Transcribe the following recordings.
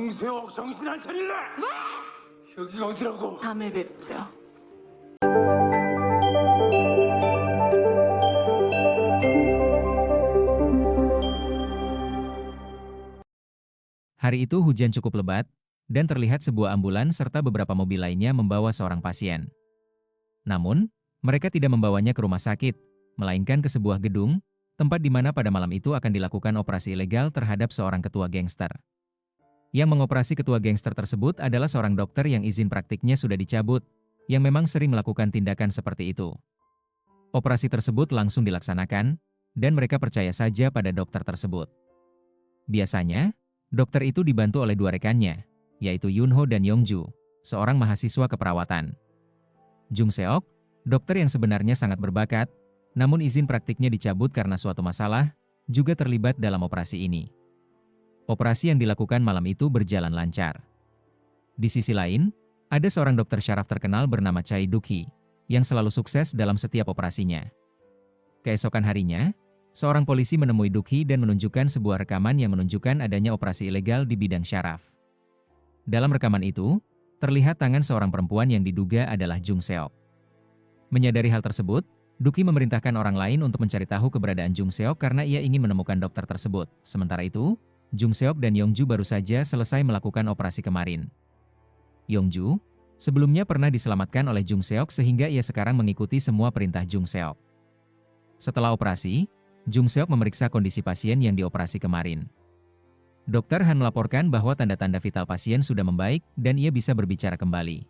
중세옥 정신 안 차릴래? 여기가 어디라고? 다음에 뵙죠. Hari itu hujan cukup lebat, dan terlihat sebuah ambulans serta beberapa mobil lainnya membawa seorang pasien. Namun, mereka tidak membawanya ke rumah sakit, melainkan ke sebuah gedung, tempat di mana pada malam itu akan dilakukan operasi ilegal terhadap seorang ketua gangster. Yang mengoperasi ketua gangster tersebut adalah seorang dokter yang izin praktiknya sudah dicabut, yang memang sering melakukan tindakan seperti itu. Operasi tersebut langsung dilaksanakan, dan mereka percaya saja pada dokter tersebut. Biasanya, dokter itu dibantu oleh dua rekannya, yaitu Yunho dan Yongju, seorang mahasiswa keperawatan. Jung Seok, dokter yang sebenarnya sangat berbakat, namun izin praktiknya dicabut karena suatu masalah, juga terlibat dalam operasi ini. Operasi yang dilakukan malam itu berjalan lancar. Di sisi lain, ada seorang dokter syaraf terkenal bernama Chai Duk-hee, yang selalu sukses dalam setiap operasinya. Keesokan harinya, seorang polisi menemui Duk-hee dan menunjukkan sebuah rekaman yang menunjukkan adanya operasi ilegal di bidang syaraf. Dalam rekaman itu, terlihat tangan seorang perempuan yang diduga adalah Jung Seok. Menyadari hal tersebut, Duk-hee memerintahkan orang lain untuk mencari tahu keberadaan Jung Seok karena ia ingin menemukan dokter tersebut. Sementara itu, Jung Seok dan Yongju baru saja selesai melakukan operasi kemarin. Yongju, sebelumnya pernah diselamatkan oleh Jung Seok sehingga ia sekarang mengikuti semua perintah Jung Seok. Setelah operasi, Jung Seok memeriksa kondisi pasien yang dioperasi kemarin. Dokter Han melaporkan bahwa tanda-tanda vital pasien sudah membaik dan ia bisa berbicara kembali.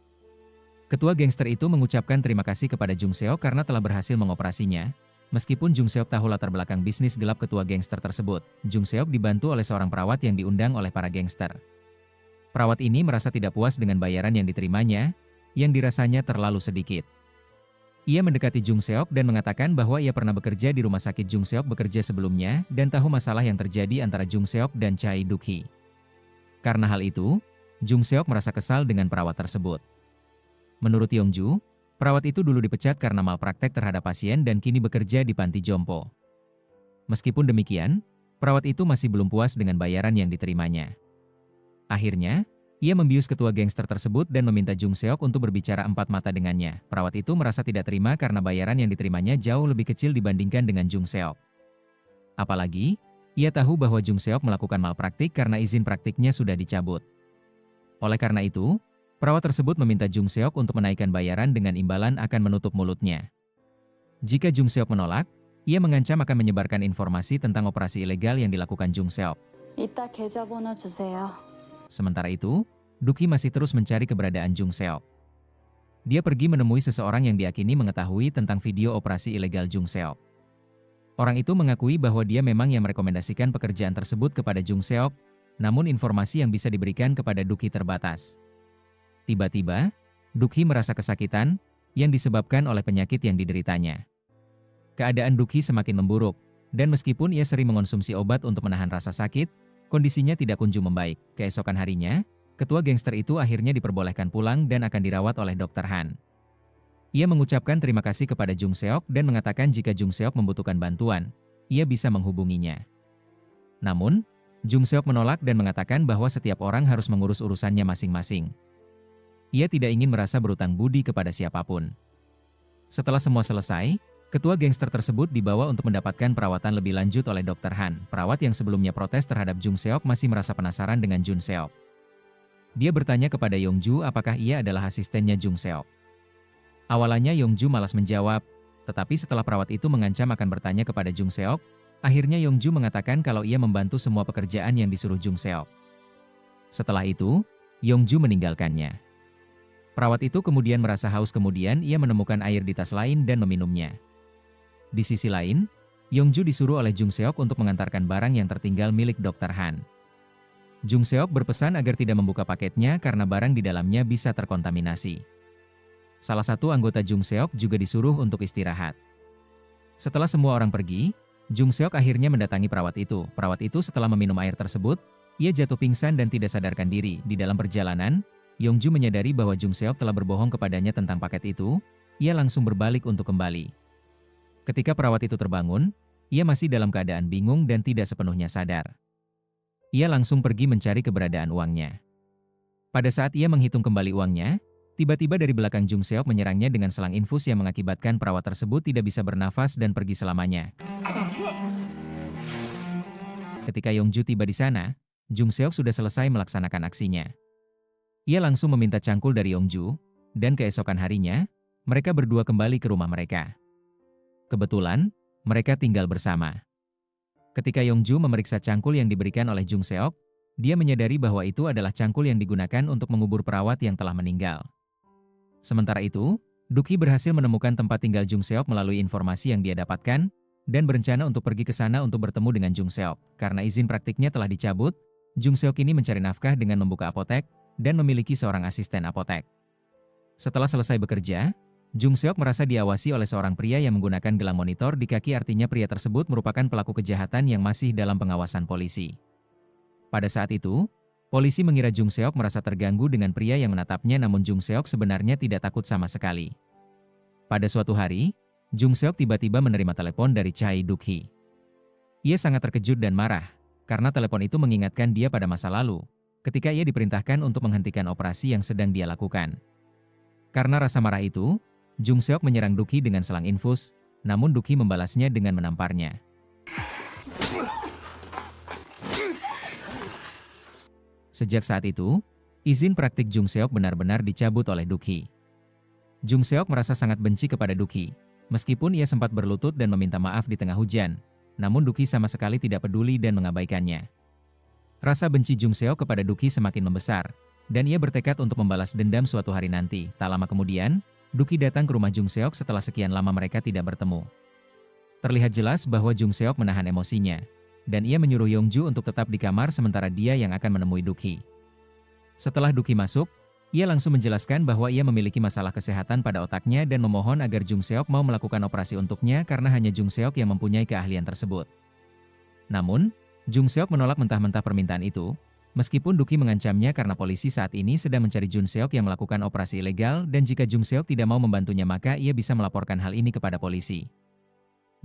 Ketua gangster itu mengucapkan terima kasih kepada Jung Seok karena telah berhasil mengoperasinya. Meskipun Jung Seok tahu latar belakang bisnis gelap ketua gangster tersebut, Jung Seok dibantu oleh seorang perawat yang diundang oleh para gangster. Perawat ini merasa tidak puas dengan bayaran yang diterimanya, yang dirasanya terlalu sedikit. Ia mendekati Jung Seok dan mengatakan bahwa ia pernah bekerja di rumah sakit Jung Seok bekerja sebelumnya dan tahu masalah yang terjadi antara Jung Seok dan Chai Duk-hee. Karena hal itu, Jung Seok merasa kesal dengan perawat tersebut. Menurut Yongju, perawat itu dulu dipecat karena malpraktek terhadap pasien dan kini bekerja di panti jompo. Meskipun demikian, perawat itu masih belum puas dengan bayaran yang diterimanya. Akhirnya, ia membius ketua gangster tersebut dan meminta Jung Seok untuk berbicara empat mata dengannya. Perawat itu merasa tidak terima karena bayaran yang diterimanya jauh lebih kecil dibandingkan dengan Jung Seok. Apalagi, ia tahu bahwa Jung Seok melakukan malpraktik karena izin praktiknya sudah dicabut. Oleh karena itu, perawat tersebut meminta Jung Seok untuk menaikkan bayaran dengan imbalan akan menutup mulutnya. Jika Jung Seok menolak, ia mengancam akan menyebarkan informasi tentang operasi ilegal yang dilakukan Jung Seok. 이따 계좌번호 주세요. Sementara itu, Duk-hee masih terus mencari keberadaan Jung Seok. Dia pergi menemui seseorang yang diyakini mengetahui tentang video operasi ilegal Jung Seok. Orang itu mengakui bahwa dia memang yang merekomendasikan pekerjaan tersebut kepada Jung Seok, namun informasi yang bisa diberikan kepada Duk-hee terbatas. Tiba-tiba, Duk-hee merasa kesakitan, yang disebabkan oleh penyakit yang dideritanya. Keadaan Duk-hee semakin memburuk, dan meskipun ia sering mengonsumsi obat untuk menahan rasa sakit, kondisinya tidak kunjung membaik. Keesokan harinya, ketua gangster itu akhirnya diperbolehkan pulang dan akan dirawat oleh Dr. Han. Ia mengucapkan terima kasih kepada Jung Seok dan mengatakan jika Jung Seok membutuhkan bantuan, ia bisa menghubunginya. Namun, Jung Seok menolak dan mengatakan bahwa setiap orang harus mengurus urusannya masing-masing. Ia tidak ingin merasa berutang budi kepada siapapun. Setelah semua selesai, ketua gangster tersebut dibawa untuk mendapatkan perawatan lebih lanjut oleh Dr. Han. Perawat yang sebelumnya protes terhadap Jung Seok masih merasa penasaran dengan Jung Seok. Dia bertanya kepada Yongju apakah ia adalah asistennya Jung Seok. Awalnya Yongju malas menjawab, tetapi setelah perawat itu mengancam akan bertanya kepada Jung Seok, akhirnya Yongju mengatakan kalau ia membantu semua pekerjaan yang disuruh Jung Seok. Setelah itu, Yongju meninggalkannya. Perawat itu kemudian merasa haus kemudian ia menemukan air di tas lain dan meminumnya. Di sisi lain, Yongju disuruh oleh Jung Seok untuk mengantarkan barang yang tertinggal milik Dr. Han. Jung Seok berpesan agar tidak membuka paketnya karena barang di dalamnya bisa terkontaminasi. Salah satu anggota Jung Seok juga disuruh untuk istirahat. Setelah semua orang pergi, Jung Seok akhirnya mendatangi perawat itu. Perawat itu setelah meminum air tersebut, ia jatuh pingsan dan tidak sadarkan diri. Di dalam perjalanan, Yongju menyadari bahwa Jung Seok telah berbohong kepadanya tentang paket itu, ia langsung berbalik untuk kembali. Ketika perawat itu terbangun, ia masih dalam keadaan bingung dan tidak sepenuhnya sadar. Ia langsung pergi mencari keberadaan uangnya. Pada saat ia menghitung kembali uangnya, tiba-tiba dari belakang Jung Seok menyerangnya dengan selang infus yang mengakibatkan perawat tersebut tidak bisa bernafas dan pergi selamanya. Ketika Yongju tiba di sana, Jung Seok sudah selesai melaksanakan aksinya. Ia langsung meminta cangkul dari Yongju, dan keesokan harinya, mereka berdua kembali ke rumah mereka. Kebetulan, mereka tinggal bersama. Ketika Yongju memeriksa cangkul yang diberikan oleh Jung Seok, dia menyadari bahwa itu adalah cangkul yang digunakan untuk mengubur perawat yang telah meninggal. Sementara itu, Duki berhasil menemukan tempat tinggal Jung Seok melalui informasi yang dia dapatkan, dan berencana untuk pergi ke sana untuk bertemu dengan Jung Seok. Karena izin praktiknya telah dicabut, Jung Seok ini mencari nafkah dengan membuka apotek, dan memiliki seorang asisten apotek. Setelah selesai bekerja, Jung Seok merasa diawasi oleh seorang pria yang menggunakan gelang monitor di kaki, artinya pria tersebut merupakan pelaku kejahatan yang masih dalam pengawasan polisi. Pada saat itu, polisi mengira Jung Seok merasa terganggu dengan pria yang menatapnya, namun Jung Seok sebenarnya tidak takut sama sekali. Pada suatu hari, Jung Seok tiba-tiba menerima telepon dari Chai Duk-hee. Ia sangat terkejut dan marah, karena telepon itu mengingatkan dia pada masa lalu, ketika ia diperintahkan untuk menghentikan operasi yang sedang dia lakukan. Karena rasa marah itu, Jung Seok menyerang Duk-hee dengan selang infus, namun Duk-hee membalasnya dengan menamparnya. Sejak saat itu, izin praktik Jung Seok benar-benar dicabut oleh Duk-hee. Jung Seok merasa sangat benci kepada Duk-hee, meskipun ia sempat berlutut dan meminta maaf di tengah hujan, namun Duk-hee sama sekali tidak peduli dan mengabaikannya. Rasa benci Jung Seok kepada Duk-hee semakin membesar, dan ia bertekad untuk membalas dendam suatu hari nanti. Tak lama kemudian, Duk-hee datang ke rumah Jung Seok setelah sekian lama mereka tidak bertemu. Terlihat jelas bahwa Jung Seok menahan emosinya, dan ia menyuruh Yongju untuk tetap di kamar sementara dia yang akan menemui Duk-hee. Setelah Duk-hee masuk, ia langsung menjelaskan bahwa ia memiliki masalah kesehatan pada otaknya dan memohon agar Jung Seok mau melakukan operasi untuknya karena hanya Jung Seok yang mempunyai keahlian tersebut. Namun, Jung Seok menolak mentah-mentah permintaan itu, meskipun Duk-hee mengancamnya karena polisi saat ini sedang mencari Jung Seok yang melakukan operasi ilegal dan jika Jung Seok tidak mau membantunya maka ia bisa melaporkan hal ini kepada polisi.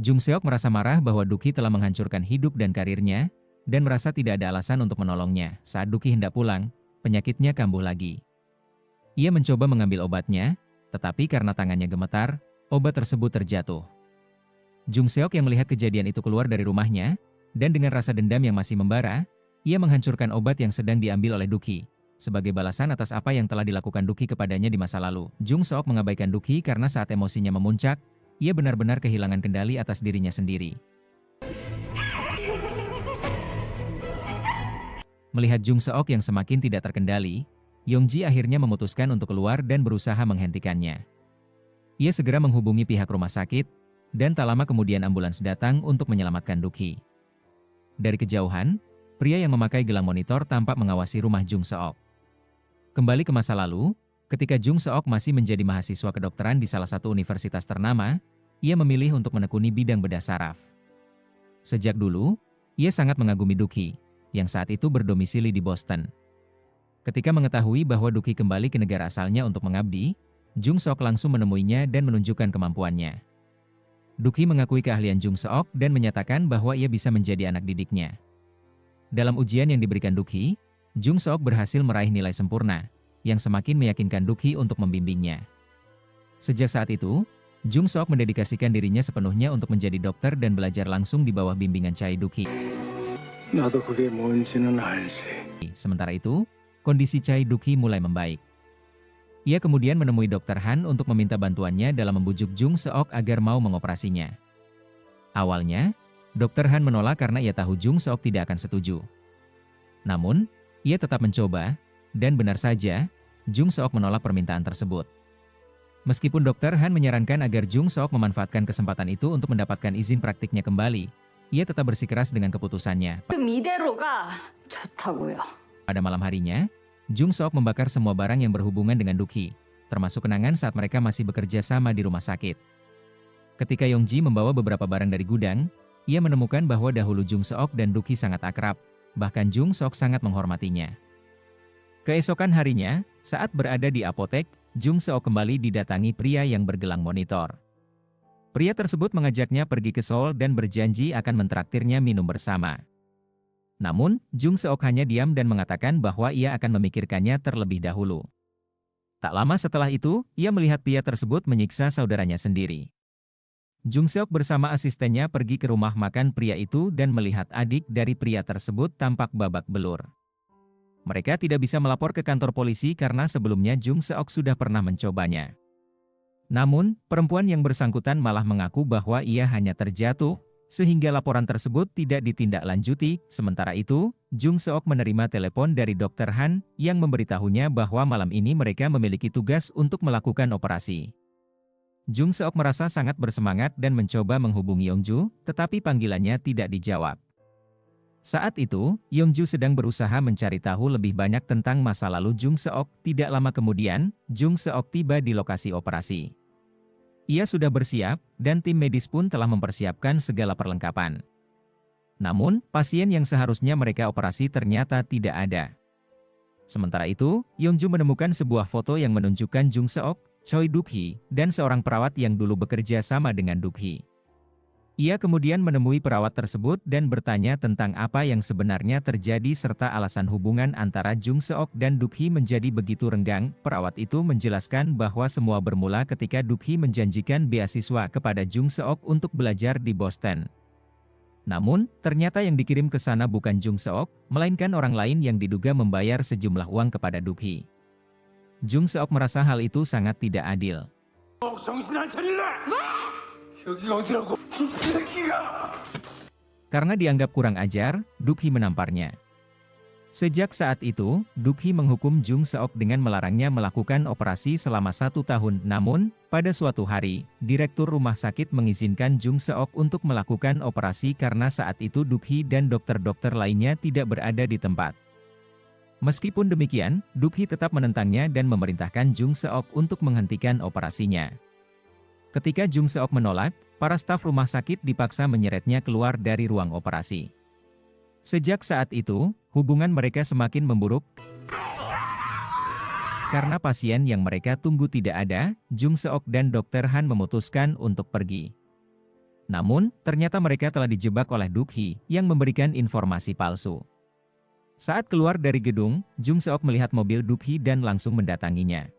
Jung Seok merasa marah bahwa Duk-hee telah menghancurkan hidup dan karirnya, dan merasa tidak ada alasan untuk menolongnya. Saat Duk-hee hendak pulang, penyakitnya kambuh lagi. Ia mencoba mengambil obatnya, tetapi karena tangannya gemetar, obat tersebut terjatuh. Jung Seok yang melihat kejadian itu keluar dari rumahnya, dan dengan rasa dendam yang masih membara, ia menghancurkan obat yang sedang diambil oleh Duk-hee. Sebagai balasan atas apa yang telah dilakukan Duk-hee kepadanya di masa lalu, Jung Seok mengabaikan Duk-hee karena saat emosinya memuncak, ia benar-benar kehilangan kendali atas dirinya sendiri. Melihat Jung Seok yang semakin tidak terkendali, Yongji akhirnya memutuskan untuk keluar dan berusaha menghentikannya. Ia segera menghubungi pihak rumah sakit, dan tak lama kemudian ambulans datang untuk menyelamatkan Duk-hee. Dari kejauhan, pria yang memakai gelang monitor tampak mengawasi rumah Jung Seok. Kembali ke masa lalu, ketika Jung Seok masih menjadi mahasiswa kedokteran di salah satu universitas ternama, ia memilih untuk menekuni bidang bedah saraf. Sejak dulu, ia sangat mengagumi Duk-hee, yang saat itu berdomisili di Boston. Ketika mengetahui bahwa Duk-hee kembali ke negara asalnya untuk mengabdi, Jung Seok langsung menemuinya dan menunjukkan kemampuannya. Duk-hee mengakui keahlian Jung Seok dan menyatakan bahwa ia bisa menjadi anak didiknya. Dalam ujian yang diberikan Duk-hee, Jung Seok berhasil meraih nilai sempurna, yang semakin meyakinkan Duk-hee untuk membimbingnya. Sejak saat itu, Jung Seok mendedikasikan dirinya sepenuhnya untuk menjadi dokter dan belajar langsung di bawah bimbingan Chai Duk-hee. Sementara itu, kondisi Chai Duk-hee mulai membaik. Ia kemudian menemui Dr. Han untuk meminta bantuannya dalam membujuk Jung Seok agar mau mengoperasinya. Awalnya, Dr. Han menolak karena ia tahu Jung Seok tidak akan setuju. Namun, ia tetap mencoba, dan benar saja, Jung Seok menolak permintaan tersebut. Meskipun Dr. Han menyarankan agar Jung Seok memanfaatkan kesempatan itu untuk mendapatkan izin praktiknya kembali, ia tetap bersikeras dengan keputusannya. Pada malam harinya, Jung Seok membakar semua barang yang berhubungan dengan Duk-hee, termasuk kenangan saat mereka masih bekerja sama di rumah sakit. Ketika Yongji membawa beberapa barang dari gudang, ia menemukan bahwa dahulu Jung Seok dan Duk-hee sangat akrab, bahkan Jung Seok sangat menghormatinya. Keesokan harinya, saat berada di apotek, Jung Seok kembali didatangi pria yang bergelang monitor. Pria tersebut mengajaknya pergi ke Seoul dan berjanji akan mentraktirnya minum bersama. Namun, Jung Seok hanya diam dan mengatakan bahwa ia akan memikirkannya terlebih dahulu. Tak lama setelah itu, ia melihat pria tersebut menyiksa saudaranya sendiri. Jung Seok bersama asistennya pergi ke rumah makan pria itu dan melihat adik dari pria tersebut tampak babak belur. Mereka tidak bisa melapor ke kantor polisi karena sebelumnya Jung Seok sudah pernah mencobanya. Namun, perempuan yang bersangkutan malah mengaku bahwa ia hanya terjatuh, sehingga laporan tersebut tidak ditindaklanjuti. Sementara itu, Jung Seok menerima telepon dari Dr. Han yang memberitahunya bahwa malam ini mereka memiliki tugas untuk melakukan operasi. Jung Seok merasa sangat bersemangat dan mencoba menghubungi Yongju, tetapi panggilannya tidak dijawab. Saat itu, Yongju sedang berusaha mencari tahu lebih banyak tentang masa lalu Jung Seok. Tidak lama kemudian, Jung Seok tiba di lokasi operasi. Ia sudah bersiap, dan tim medis pun telah mempersiapkan segala perlengkapan. Namun, pasien yang seharusnya mereka operasi ternyata tidak ada. Sementara itu, Yongju menemukan sebuah foto yang menunjukkan Jung Seok, Choi Duk-hee, dan seorang perawat yang dulu bekerja sama dengan Duk-hee. Ia kemudian menemui perawat tersebut dan bertanya tentang apa yang sebenarnya terjadi serta alasan hubungan antara Jung Seok dan Duk-hee menjadi begitu renggang. Perawat itu menjelaskan bahwa semua bermula ketika Duk-hee menjanjikan beasiswa kepada Jung Seok untuk belajar di Boston. Namun, ternyata yang dikirim ke sana bukan Jung Seok, melainkan orang lain yang diduga membayar sejumlah uang kepada Duk-hee. Jung Seok merasa hal itu sangat tidak adil. 정신 안 차릴래? 여기가 어디라고? 이 새끼가! Karena dianggap kurang ajar, Duk-hee menamparnya. Sejak saat itu, Duk-hee menghukum Jung Seok dengan melarangnya melakukan operasi selama 1 tahun. Namun, pada suatu hari, direktur rumah sakit mengizinkan Jung Seok untuk melakukan operasi karena saat itu Duk-hee dan dokter-dokter lainnya tidak berada di tempat. Meskipun demikian, Duk-hee tetap menentangnya dan memerintahkan Jung Seok untuk menghentikan operasinya. Ketika Jung Seok menolak, para staf rumah sakit dipaksa menyeretnya keluar dari ruang operasi. Sejak saat itu, hubungan mereka semakin memburuk. Karena pasien yang mereka tunggu tidak ada, Jung Seok dan Dr. Han memutuskan untuk pergi. Namun, ternyata mereka telah dijebak oleh Duk-hee yang memberikan informasi palsu. Saat keluar dari gedung, Jung Seok melihat mobil Duk-hee dan langsung mendatanginya.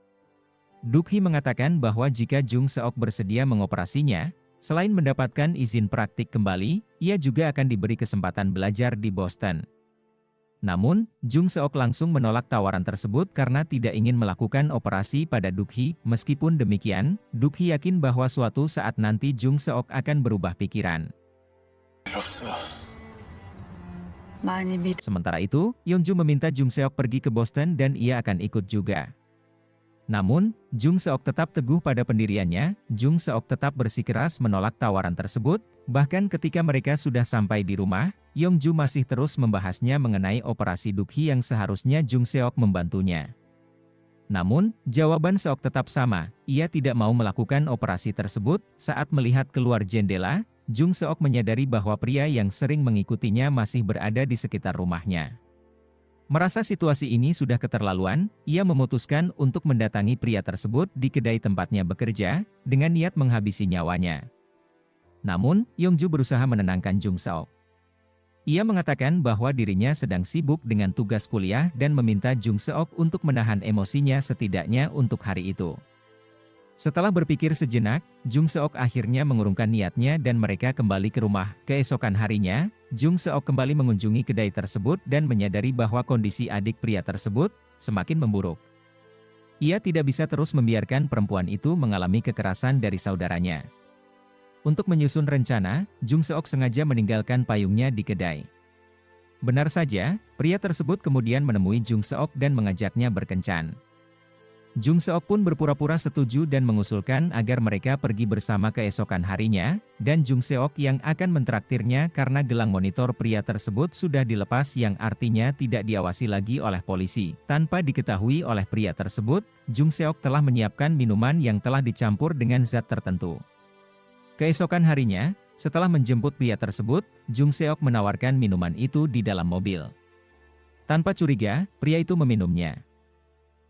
Duk-hee mengatakan bahwa jika Jung Seok bersedia mengoperasinya, selain mendapatkan izin praktik kembali, ia juga akan diberi kesempatan belajar di Boston. Namun, Jung Seok langsung menolak tawaran tersebut karena tidak ingin melakukan operasi pada Duk-hee. Meskipun demikian, Duk-hee yakin bahwa suatu saat nanti Jung Seok akan berubah pikiran. Sementara itu, Yongju meminta Jung Seok pergi ke Boston dan ia akan ikut juga. Namun, Jung Seok tetap teguh pada pendiriannya. Jung Seok tetap bersikeras menolak tawaran tersebut. Bahkan ketika mereka sudah sampai di rumah, Yongju masih terus membahasnya mengenai operasi Duk-hee yang seharusnya Jung Seok membantunya. Namun, jawaban Seok tetap sama, ia tidak mau melakukan operasi tersebut. Saat melihat keluar jendela, Jung Seok menyadari bahwa pria yang sering mengikutinya masih berada di sekitar rumahnya. Merasa situasi ini sudah keterlaluan, ia memutuskan untuk mendatangi pria tersebut di kedai tempatnya bekerja, dengan niat menghabisi nyawanya. Namun, Yongju berusaha menenangkan Jung Seok. Ia mengatakan bahwa dirinya sedang sibuk dengan tugas kuliah dan meminta Jung Seok untuk menahan emosinya setidaknya untuk hari itu. Setelah berpikir sejenak, Jung Seok akhirnya mengurungkan niatnya dan mereka kembali ke rumah. Keesokan harinya, Jung Seok kembali mengunjungi kedai tersebut dan menyadari bahwa kondisi adik pria tersebut semakin memburuk. Ia tidak bisa terus membiarkan perempuan itu mengalami kekerasan dari saudaranya. Untuk menyusun rencana, Jung Seok sengaja meninggalkan payungnya di kedai. Benar saja, pria tersebut kemudian menemui Jung Seok dan mengajaknya berkencan. Jung Seok pun berpura-pura setuju dan mengusulkan agar mereka pergi bersama keesokan harinya, dan Jung Seok yang akan mentraktirnya karena gelang monitor pria tersebut sudah dilepas yang artinya tidak diawasi lagi oleh polisi. Tanpa diketahui oleh pria tersebut, Jung Seok telah menyiapkan minuman yang telah dicampur dengan zat tertentu. Keesokan harinya, setelah menjemput pria tersebut, Jung Seok menawarkan minuman itu di dalam mobil. Tanpa curiga, pria itu meminumnya.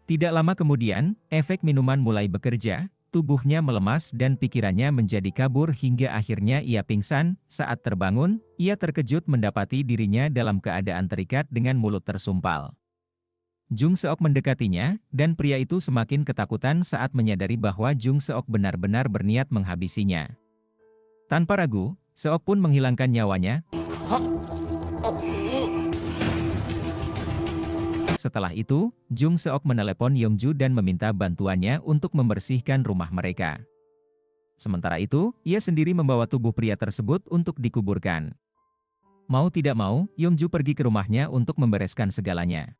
Tidak lama kemudian, efek minuman mulai bekerja, tubuhnya melemas dan pikirannya menjadi kabur hingga akhirnya ia pingsan. Saat terbangun, ia terkejut mendapati dirinya dalam keadaan terikat dengan mulut tersumpal. Jung Seok mendekatinya, dan pria itu semakin ketakutan saat menyadari bahwa Jung Seok benar-benar berniat menghabisinya. Tanpa ragu, Seok pun menghilangkan nyawanya. Setelah itu, Jung Seok menelepon Yongju dan meminta bantuannya untuk membersihkan rumah mereka. Sementara itu, ia sendiri membawa tubuh pria tersebut untuk dikuburkan. Mau tidak mau, Yongju pergi ke rumahnya untuk membereskan segalanya.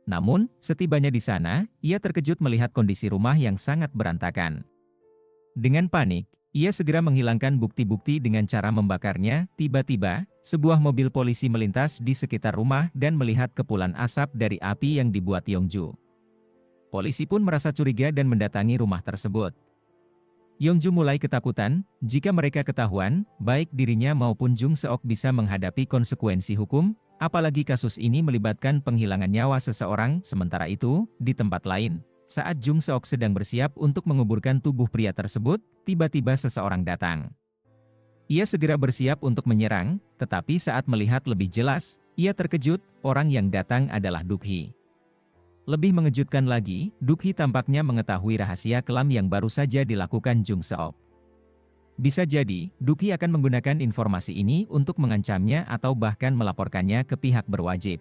Namun, setibanya di sana, ia terkejut melihat kondisi rumah yang sangat berantakan. Dengan panik, ia segera menghilangkan bukti-bukti dengan cara membakarnya. Tiba-tiba, sebuah mobil polisi melintas di sekitar rumah dan melihat kepulan asap dari api yang dibuat Yongju. Polisi pun merasa curiga dan mendatangi rumah tersebut. Yongju mulai ketakutan, jika mereka ketahuan, baik dirinya maupun Jung Seok bisa menghadapi konsekuensi hukum, apalagi kasus ini melibatkan penghilangan nyawa seseorang. Sementara itu, di tempat lain, saat Jung Seok sedang bersiap untuk menguburkan tubuh pria tersebut, tiba-tiba seseorang datang. Ia segera bersiap untuk menyerang, tetapi saat melihat lebih jelas, ia terkejut, orang yang datang adalah Duk-hee. Lebih mengejutkan lagi, Duk-hee tampaknya mengetahui rahasia kelam yang baru saja dilakukan Jung Seok. Bisa jadi, Duk-hee akan menggunakan informasi ini untuk mengancamnya atau bahkan melaporkannya ke pihak berwajib.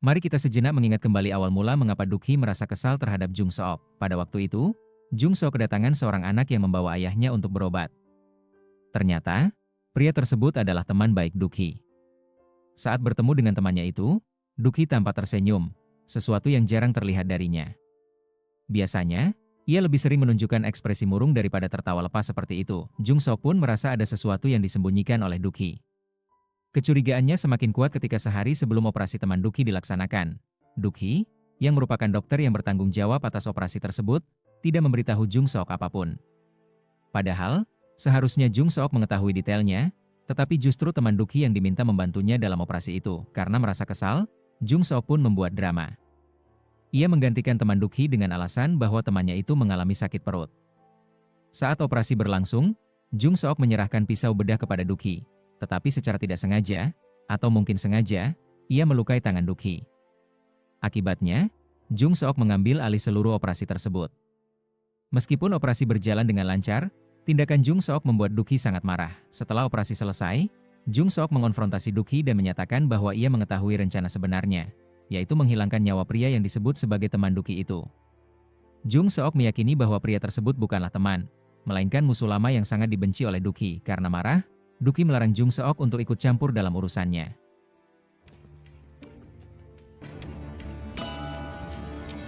Mari kita sejenak mengingat kembali awal mula mengapa Duk-hee merasa kesal terhadap Jung Seok. Pada waktu itu, Jung Seok kedatangan seorang anak yang membawa ayahnya untuk berobat. Ternyata, pria tersebut adalah teman baik Duk-hee. Saat bertemu dengan temannya itu, Duk-hee tampak tersenyum, sesuatu yang jarang terlihat darinya. Biasanya, ia lebih sering menunjukkan ekspresi murung daripada tertawa lepas seperti itu. Jung Seok pun merasa ada sesuatu yang disembunyikan oleh Duk-hee. Kecurigaannya semakin kuat ketika sehari sebelum operasi teman Duk-hee dilaksanakan. Duk-hee, yang merupakan dokter yang bertanggung jawab atas operasi tersebut, tidak memberitahu Jung Seok apapun. Padahal, seharusnya Jung Seok mengetahui detailnya, tetapi justru teman Duk-hee yang diminta membantunya dalam operasi itu. Karena merasa kesal, Jung Seok pun membuat drama. Ia menggantikan teman Duk-hee dengan alasan bahwa temannya itu mengalami sakit perut. Saat operasi berlangsung, Jung Seok menyerahkan pisau bedah kepada Duk-hee. Tetapi secara tidak sengaja, atau mungkin sengaja, ia melukai tangan Duk-hee. Akibatnya, Jung Seok mengambil alih seluruh operasi tersebut. Meskipun operasi berjalan dengan lancar, tindakan Jung Seok membuat Duk-hee sangat marah. Setelah operasi selesai, Jung Seok mengonfrontasi Duk-hee dan menyatakan bahwa ia mengetahui rencana sebenarnya, yaitu menghilangkan nyawa pria yang disebut sebagai teman Duk-hee itu. Jung Seok meyakini bahwa pria tersebut bukanlah teman, melainkan musuh lama yang sangat dibenci oleh Duk-hee. Karena marah, Duk-hee melarang Jung Seok untuk ikut campur dalam urusannya.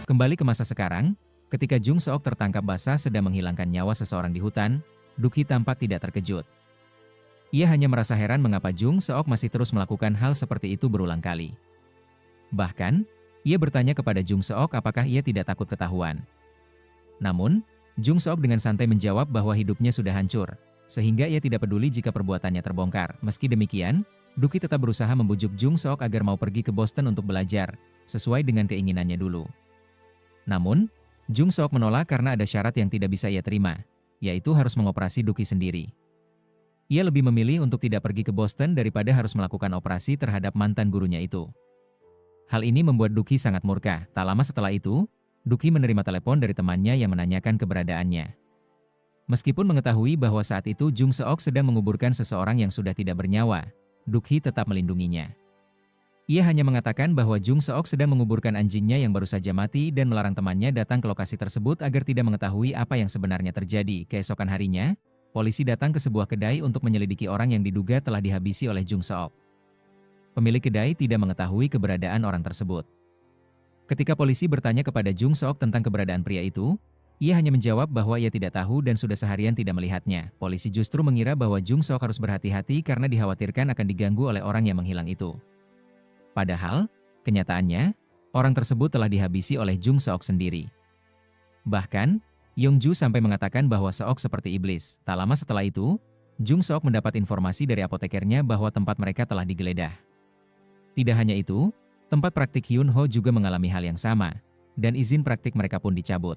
Kembali ke masa sekarang, ketika Jung Seok tertangkap basah sedang menghilangkan nyawa seseorang di hutan, Duk-hee tampak tidak terkejut. Ia hanya merasa heran mengapa Jung Seok masih terus melakukan hal seperti itu berulang kali. Bahkan, ia bertanya kepada Jung Seok apakah ia tidak takut ketahuan. Namun, Jung Seok dengan santai menjawab bahwa hidupnya sudah hancur, sehingga ia tidak peduli jika perbuatannya terbongkar. Meski demikian, Duk-hee tetap berusaha membujuk Jung Seok agar mau pergi ke Boston untuk belajar, sesuai dengan keinginannya dulu. Namun, Jung Seok menolak karena ada syarat yang tidak bisa ia terima, yaitu harus mengoperasi Duk-hee sendiri. Ia lebih memilih untuk tidak pergi ke Boston daripada harus melakukan operasi terhadap mantan gurunya itu. Hal ini membuat Duk-hee sangat murka. Tak lama setelah itu, Duk-hee menerima telepon dari temannya yang menanyakan keberadaannya. Meskipun mengetahui bahwa saat itu Jung Seok sedang menguburkan seseorang yang sudah tidak bernyawa, Duk-hee tetap melindunginya. Ia hanya mengatakan bahwa Jung Seok sedang menguburkan anjingnya yang baru saja mati dan melarang temannya datang ke lokasi tersebut agar tidak mengetahui apa yang sebenarnya terjadi. Keesokan harinya, polisi datang ke sebuah kedai untuk menyelidiki orang yang diduga telah dihabisi oleh Jung Seok. Pemilik kedai tidak mengetahui keberadaan orang tersebut. Ketika polisi bertanya kepada Jung Seok tentang keberadaan pria itu, ia hanya menjawab bahwa ia tidak tahu dan sudah seharian tidak melihatnya. Polisi justru mengira bahwa Jung Seok harus berhati-hati karena dikhawatirkan akan diganggu oleh orang yang menghilang itu. Padahal, kenyataannya, orang tersebut telah dihabisi oleh Jung Seok sendiri. Bahkan, Yongju sampai mengatakan bahwa Seok seperti iblis. Tak lama setelah itu, Jung Seok mendapat informasi dari apotekernya bahwa tempat mereka telah digeledah. Tidak hanya itu, tempat praktik Hyun Ho juga mengalami hal yang sama, dan izin praktik mereka pun dicabut.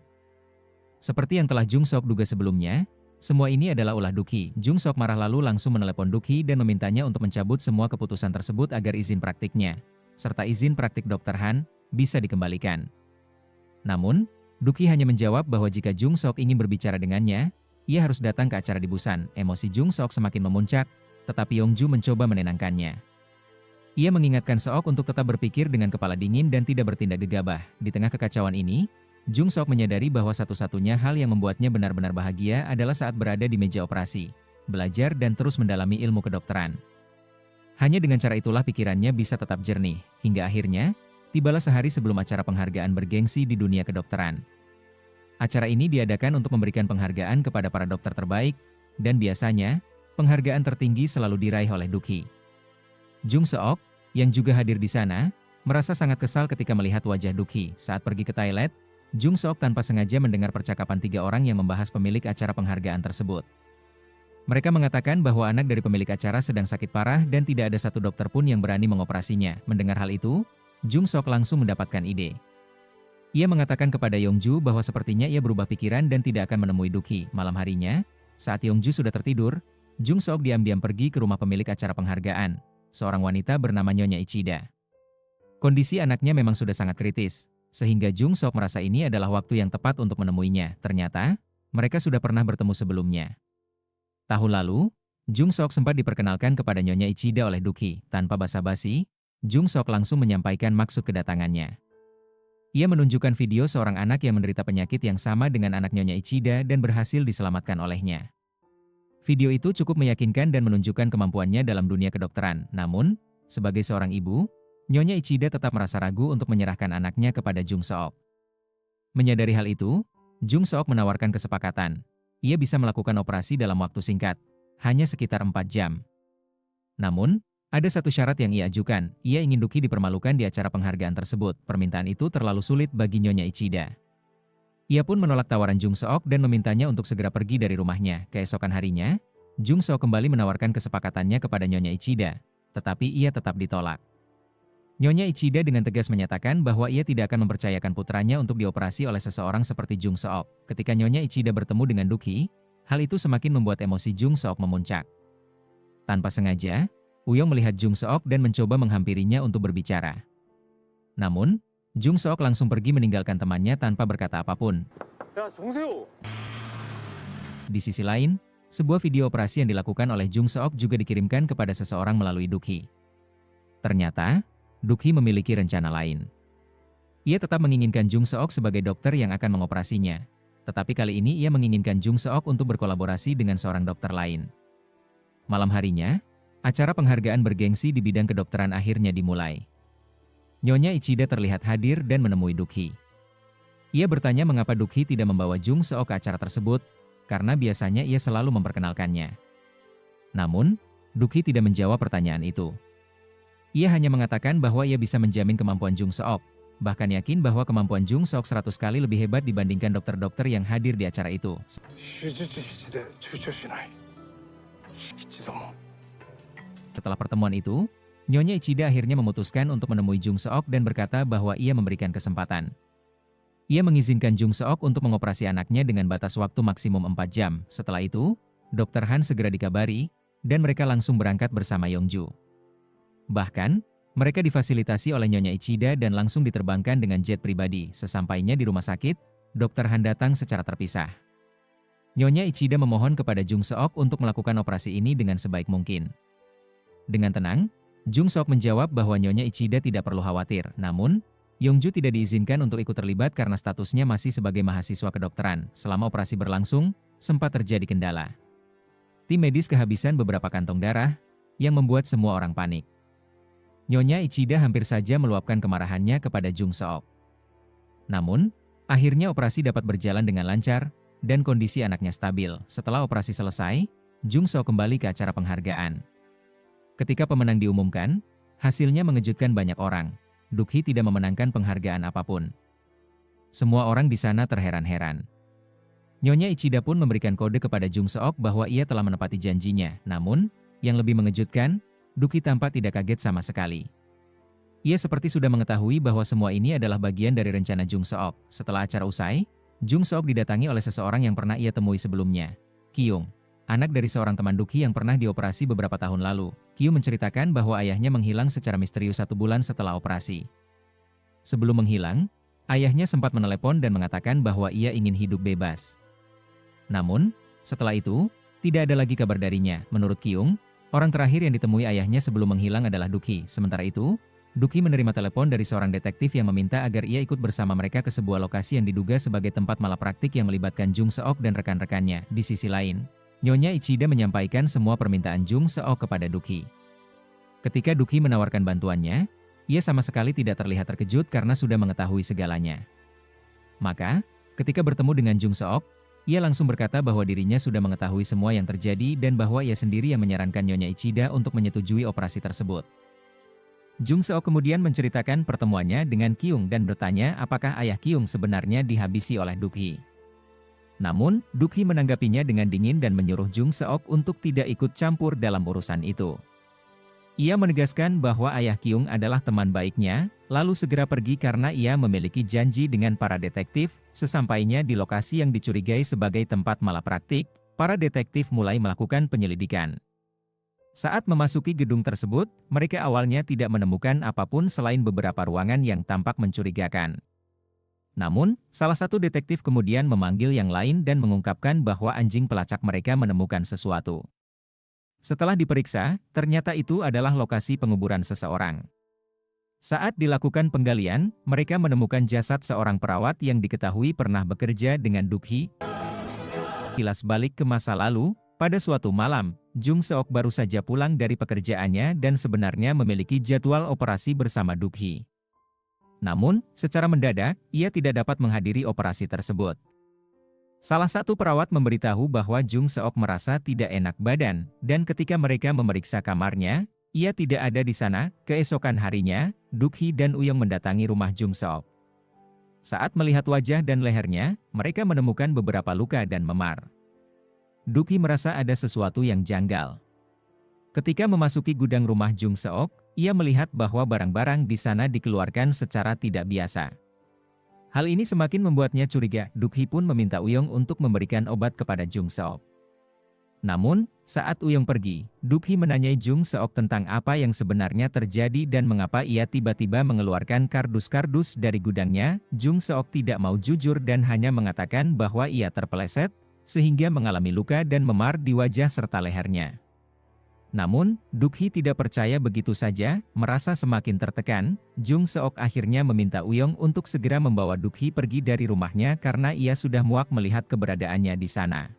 Seperti yang telah Jung Sok duga sebelumnya, semua ini adalah ulah Duki. Jung Sok marah lalu langsung menelepon Duki dan memintanya untuk mencabut semua keputusan tersebut agar izin praktiknya, serta izin praktik Dr. Han, bisa dikembalikan. Namun, Duki hanya menjawab bahwa jika Jung Sok ingin berbicara dengannya, ia harus datang ke acara di Busan. Emosi Jung Sok semakin memuncak, tetapi Yongju mencoba menenangkannya. Ia mengingatkan Seok untuk tetap berpikir dengan kepala dingin dan tidak bertindak gegabah. Di tengah kekacauan ini, Jung Sok menyadari bahwa satu-satunya hal yang membuatnya benar-benar bahagia adalah saat berada di meja operasi, belajar dan terus mendalami ilmu kedokteran. Hanya dengan cara itulah pikirannya bisa tetap jernih, hingga akhirnya, tibalah sehari sebelum acara penghargaan bergengsi di dunia kedokteran. Acara ini diadakan untuk memberikan penghargaan kepada para dokter terbaik, dan biasanya, penghargaan tertinggi selalu diraih oleh Duki. Jung Seok, yang juga hadir di sana, merasa sangat kesal ketika melihat wajah Duki. Saat pergi ke toilet, Jung Seok tanpa sengaja mendengar percakapan 3 orang yang membahas pemilik acara penghargaan tersebut. Mereka mengatakan bahwa anak dari pemilik acara sedang sakit parah dan tidak ada satu dokter pun yang berani mengoperasinya. Mendengar hal itu, Jung Seok langsung mendapatkan ide. Ia mengatakan kepada Yongju bahwa sepertinya ia berubah pikiran dan tidak akan menemui Duki. Malam harinya, saat Yongju sudah tertidur, Jung Seok diam-diam pergi ke rumah pemilik acara penghargaan, seorang wanita bernama Nyonya Ichida. Kondisi anaknya memang sudah sangat kritis, sehingga Jung Seok merasa ini adalah waktu yang tepat untuk menemuinya. Ternyata, mereka sudah pernah bertemu sebelumnya. Tahun lalu, Jung Seok sempat diperkenalkan kepada Nyonya Ichida oleh Duki. Tanpa basa-basi, Jung Seok langsung menyampaikan maksud kedatangannya. Ia menunjukkan video seorang anak yang menderita penyakit yang sama dengan anak Nyonya Ichida dan berhasil diselamatkan olehnya. Video itu cukup meyakinkan dan menunjukkan kemampuannya dalam dunia kedokteran. Namun, sebagai seorang ibu, Nyonya Ichida tetap merasa ragu untuk menyerahkan anaknya kepada Jung Seok. Menyadari hal itu, Jung Seok menawarkan kesepakatan. Ia bisa melakukan operasi dalam waktu singkat, hanya sekitar 4 jam. Namun, ada satu syarat yang ia ajukan. Ia ingin Duki dipermalukan di acara penghargaan tersebut. Permintaan itu terlalu sulit bagi Nyonya Ichida. Ia pun menolak tawaran Jung Seok dan memintanya untuk segera pergi dari rumahnya. Keesokan harinya, Jung Seok kembali menawarkan kesepakatannya kepada Nyonya Ichida, tetapi ia tetap ditolak. Nyonya Ichida dengan tegas menyatakan bahwa ia tidak akan mempercayakan putranya untuk dioperasi oleh seseorang seperti Jung Seok. Ketika Nyonya Ichida bertemu dengan Duki, hal itu semakin membuat emosi Jung Seok memuncak. Tanpa sengaja, Uyong melihat Jung Seok dan mencoba menghampirinya untuk berbicara. Namun, Jung Seok langsung pergi meninggalkan temannya tanpa berkata apapun. Di sisi lain, sebuah video operasi yang dilakukan oleh Jung Seok juga dikirimkan kepada seseorang melalui Duki. Ternyata, Duki memiliki rencana lain. Ia tetap menginginkan Jung Seok sebagai dokter yang akan mengoperasinya. Tetapi kali ini ia menginginkan Jung Seok untuk berkolaborasi dengan seorang dokter lain. Malam harinya, acara penghargaan bergengsi di bidang kedokteran akhirnya dimulai. Nyonya Ichida terlihat hadir dan menemui Duki. Ia bertanya mengapa Duki tidak membawa Jung Seok ke acara tersebut, karena biasanya ia selalu memperkenalkannya. Namun, Duki tidak menjawab pertanyaan itu. Ia hanya mengatakan bahwa ia bisa menjamin kemampuan Jung Seok, bahkan yakin bahwa kemampuan Jung Seok 100 kali lebih hebat dibandingkan dokter-dokter yang hadir di acara itu. Setelah pertemuan itu, Nyonya Ichida akhirnya memutuskan untuk menemui Jung Seok dan berkata bahwa ia memberikan kesempatan. Ia mengizinkan Jung Seok untuk mengoperasi anaknya dengan batas waktu maksimum 4 jam. Setelah itu, Dr. Han segera dikabari, dan mereka langsung berangkat bersama Yongju. Bahkan, mereka difasilitasi oleh Nyonya Ichida dan langsung diterbangkan dengan jet pribadi. Sesampainya di rumah sakit, Dr. Han datang secara terpisah. Nyonya Ichida memohon kepada Jung Seok untuk melakukan operasi ini dengan sebaik mungkin. Dengan tenang, Jung Seok menjawab bahwa Nyonya Ichida tidak perlu khawatir. Namun, Yongju tidak diizinkan untuk ikut terlibat karena statusnya masih sebagai mahasiswa kedokteran. Selama operasi berlangsung, sempat terjadi kendala. Tim medis kehabisan beberapa kantong darah, yang membuat semua orang panik. Nyonya Ichida hampir saja meluapkan kemarahannya kepada Jung Seok. Namun, akhirnya operasi dapat berjalan dengan lancar, dan kondisi anaknya stabil. Setelah operasi selesai, Jung Seok kembali ke acara penghargaan. Ketika pemenang diumumkan, hasilnya mengejutkan banyak orang. Duki tidak memenangkan penghargaan apapun. Semua orang di sana terheran-heran. Nyonya Ichida pun memberikan kode kepada Jung Seok bahwa ia telah menepati janjinya. Namun, yang lebih mengejutkan, Duki tampak tidak kaget sama sekali. Ia seperti sudah mengetahui bahwa semua ini adalah bagian dari rencana Jung Seok. Setelah acara usai, Jung Seok didatangi oleh seseorang yang pernah ia temui sebelumnya, Kyung, anak dari seorang teman Duk-hee yang pernah dioperasi beberapa tahun lalu. Kyung menceritakan bahwa ayahnya menghilang secara misterius 1 bulan setelah operasi. Sebelum menghilang, ayahnya sempat menelepon dan mengatakan bahwa ia ingin hidup bebas. Namun, setelah itu, tidak ada lagi kabar darinya. Menurut Kyung, orang terakhir yang ditemui ayahnya sebelum menghilang adalah Duk-hee. Sementara itu, Duk-hee menerima telepon dari seorang detektif yang meminta agar ia ikut bersama mereka ke sebuah lokasi yang diduga sebagai tempat malapraktik yang melibatkan Jung Seok dan rekan-rekannya. Di sisi lain, Nyonya Ichida menyampaikan semua permintaan Jung Seok kepada Duk-hee. Ketika Duk-hee menawarkan bantuannya, ia sama sekali tidak terlihat terkejut karena sudah mengetahui segalanya. Maka, ketika bertemu dengan Jung Seok, ia langsung berkata bahwa dirinya sudah mengetahui semua yang terjadi dan bahwa ia sendiri yang menyarankan Nyonya Ichida untuk menyetujui operasi tersebut. Jung Seok kemudian menceritakan pertemuannya dengan Kyung dan bertanya apakah ayah Kyung sebenarnya dihabisi oleh Duk-hee. Namun, Duk-hee menanggapinya dengan dingin dan menyuruh Jung Seok untuk tidak ikut campur dalam urusan itu. Ia menegaskan bahwa ayah Kyung adalah teman baiknya, lalu segera pergi karena ia memiliki janji dengan para detektif. Sesampainya di lokasi yang dicurigai sebagai tempat malapraktik, para detektif mulai melakukan penyelidikan. Saat memasuki gedung tersebut, mereka awalnya tidak menemukan apapun selain beberapa ruangan yang tampak mencurigakan. Namun, salah satu detektif kemudian memanggil yang lain dan mengungkapkan bahwa anjing pelacak mereka menemukan sesuatu. Setelah diperiksa, ternyata itu adalah lokasi penguburan seseorang. Saat dilakukan penggalian, mereka menemukan jasad seorang perawat yang diketahui pernah bekerja dengan Duk-hee. Kilas balik ke masa lalu, pada suatu malam, Jung Seok baru saja pulang dari pekerjaannya dan sebenarnya memiliki jadwal operasi bersama Duk-hee. Namun, secara mendadak, ia tidak dapat menghadiri operasi tersebut. Salah satu perawat memberitahu bahwa Jung Seok merasa tidak enak badan, dan ketika mereka memeriksa kamarnya, ia tidak ada di sana. Keesokan harinya, Duk-hee dan Uyong mendatangi rumah Jung Seok. Saat melihat wajah dan lehernya, mereka menemukan beberapa luka dan memar. Duk-hee merasa ada sesuatu yang janggal. Ketika memasuki gudang rumah Jung Seok, ia melihat bahwa barang-barang di sana dikeluarkan secara tidak biasa. Hal ini semakin membuatnya curiga. Duk-hee pun meminta Uyong untuk memberikan obat kepada Jung Seok. Namun, saat Uyong pergi, Duk-hee menanyai Jung Seok tentang apa yang sebenarnya terjadi dan mengapa ia tiba-tiba mengeluarkan kardus-kardus dari gudangnya. Jung Seok tidak mau jujur dan hanya mengatakan bahwa ia terpeleset, sehingga mengalami luka dan memar di wajah serta lehernya. Namun, Duk-hee tidak percaya begitu saja. Merasa semakin tertekan, Jung Seok akhirnya meminta Uyong untuk segera membawa Duk-hee pergi dari rumahnya karena ia sudah muak melihat keberadaannya di sana.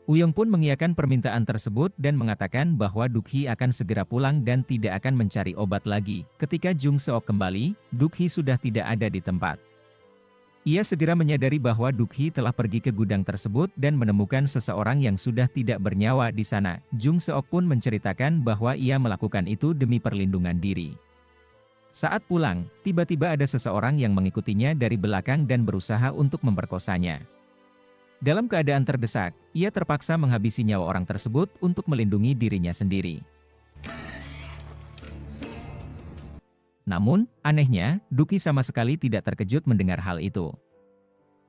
Uyong pun mengiyakan permintaan tersebut dan mengatakan bahwa Duk-hee akan segera pulang dan tidak akan mencari obat lagi. Ketika Jung Seok kembali, Duk-hee sudah tidak ada di tempat. Ia segera menyadari bahwa Duk-hee telah pergi ke gudang tersebut dan menemukan seseorang yang sudah tidak bernyawa di sana. Jung Seok pun menceritakan bahwa ia melakukan itu demi perlindungan diri. Saat pulang, tiba-tiba ada seseorang yang mengikutinya dari belakang dan berusaha untuk memperkosanya. Dalam keadaan terdesak, ia terpaksa menghabisi nyawa orang tersebut untuk melindungi dirinya sendiri. Namun, anehnya, Duk-hee sama sekali tidak terkejut mendengar hal itu.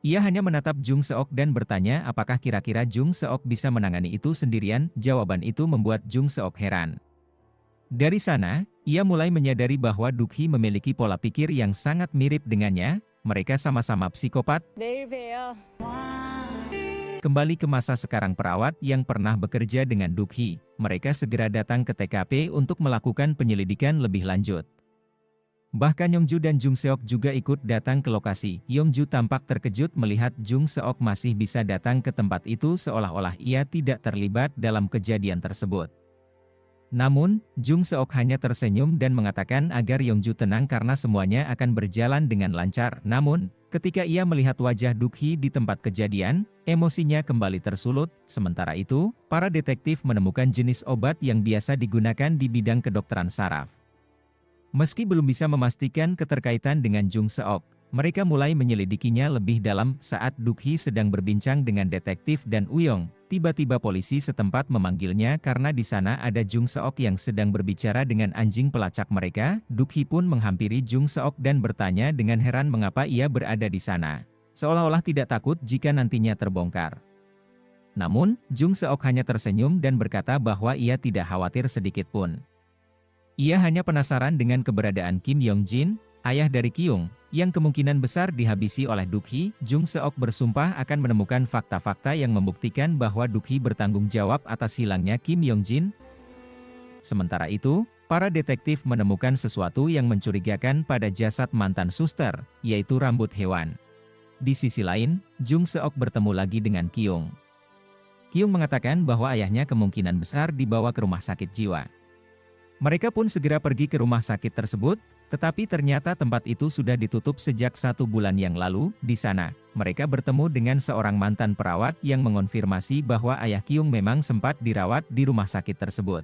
Ia hanya menatap Jung Seok dan bertanya apakah kira-kira Jung Seok bisa menangani itu sendirian. Jawaban itu membuat Jung Seok heran. Dari sana, ia mulai menyadari bahwa Duk-hee memiliki pola pikir yang sangat mirip dengannya. Mereka sama-sama psikopat. Kembali ke masa sekarang perawat yang pernah bekerja dengan Duk-hee, mereka segera datang ke TKP untuk melakukan penyelidikan lebih lanjut. Bahkan Yongju dan Jung Seok juga ikut datang ke lokasi. Yongju tampak terkejut melihat Jung Seok masih bisa datang ke tempat itu seolah-olah ia tidak terlibat dalam kejadian tersebut. Namun, Jung Seok hanya tersenyum dan mengatakan agar Yongju tenang karena semuanya akan berjalan dengan lancar. Namun, ketika ia melihat wajah Duk-hee di tempat kejadian, emosinya kembali tersulut. Sementara itu, para detektif menemukan jenis obat yang biasa digunakan di bidang kedokteran saraf. Meski belum bisa memastikan keterkaitan dengan Jung Seok, mereka mulai menyelidikinya lebih dalam. Saat Duk-hee sedang berbincang dengan detektif dan Uyong, tiba-tiba polisi setempat memanggilnya karena di sana ada Jung Seok yang sedang berbicara dengan anjing pelacak mereka. Duk-hee pun menghampiri Jung Seok dan bertanya dengan heran mengapa ia berada di sana. seolah-olah tidak takut jika nantinya terbongkar. Namun, Jung Seok hanya tersenyum dan berkata bahwa ia tidak khawatir sedikit pun. Ia hanya penasaran dengan keberadaan Kim Yong Jin, ayah dari Kyung, yang kemungkinan besar dihabisi oleh Duk-hee. Jung Seok bersumpah akan menemukan fakta-fakta yang membuktikan bahwa Duk-hee bertanggung jawab atas hilangnya Kim Yong Jin. Sementara itu, para detektif menemukan sesuatu yang mencurigakan pada jasad mantan suster, yaitu rambut hewan. Di sisi lain, Jung Seok bertemu lagi dengan Kyung. Kyung mengatakan bahwa ayahnya kemungkinan besar dibawa ke rumah sakit jiwa. Mereka pun segera pergi ke rumah sakit tersebut, tetapi ternyata tempat itu sudah ditutup sejak 1 bulan yang lalu. Di sana, mereka bertemu dengan seorang mantan perawat yang mengonfirmasi bahwa ayah Kyung memang sempat dirawat di rumah sakit tersebut.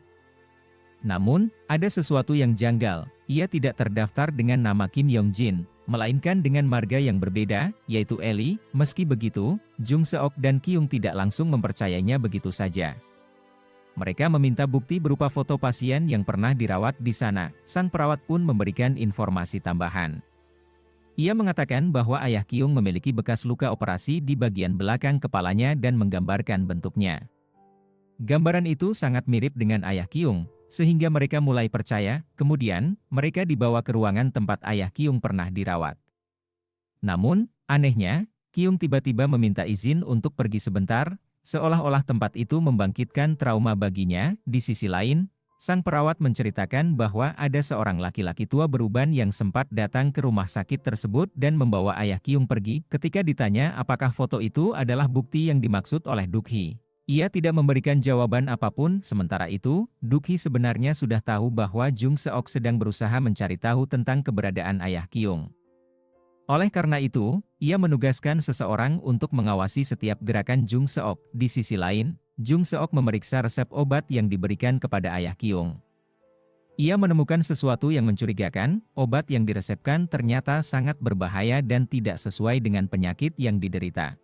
Namun, ada sesuatu yang janggal, ia tidak terdaftar dengan nama Kim Yong Jin, melainkan dengan marga yang berbeda, yaitu Eli. Meski begitu, Jung Seok dan Kyung tidak langsung mempercayainya begitu saja. Mereka meminta bukti berupa foto pasien yang pernah dirawat di sana. Sang perawat pun memberikan informasi tambahan. Ia mengatakan bahwa ayah Kyung memiliki bekas luka operasi di bagian belakang kepalanya dan menggambarkan bentuknya. Gambaran itu sangat mirip dengan ayah Kyung, sehingga mereka mulai percaya. Kemudian, mereka dibawa ke ruangan tempat ayah Kyung pernah dirawat. Namun, anehnya, Kyung tiba-tiba meminta izin untuk pergi sebentar, seolah-olah tempat itu membangkitkan trauma baginya. Di sisi lain, sang perawat menceritakan bahwa ada seorang laki-laki tua beruban yang sempat datang ke rumah sakit tersebut dan membawa ayah Kyung pergi. Ketika ditanya apakah foto itu adalah bukti yang dimaksud oleh Duk-hee, ia tidak memberikan jawaban apapun. Sementara itu, Duk-hee sebenarnya sudah tahu bahwa Jung Seok sedang berusaha mencari tahu tentang keberadaan ayah Kyung. Oleh karena itu, ia menugaskan seseorang untuk mengawasi setiap gerakan Jung Seok. Di sisi lain, Jung Seok memeriksa resep obat yang diberikan kepada ayah Kyung. Ia menemukan sesuatu yang mencurigakan. Obat yang diresepkan ternyata sangat berbahaya dan tidak sesuai dengan penyakit yang diderita.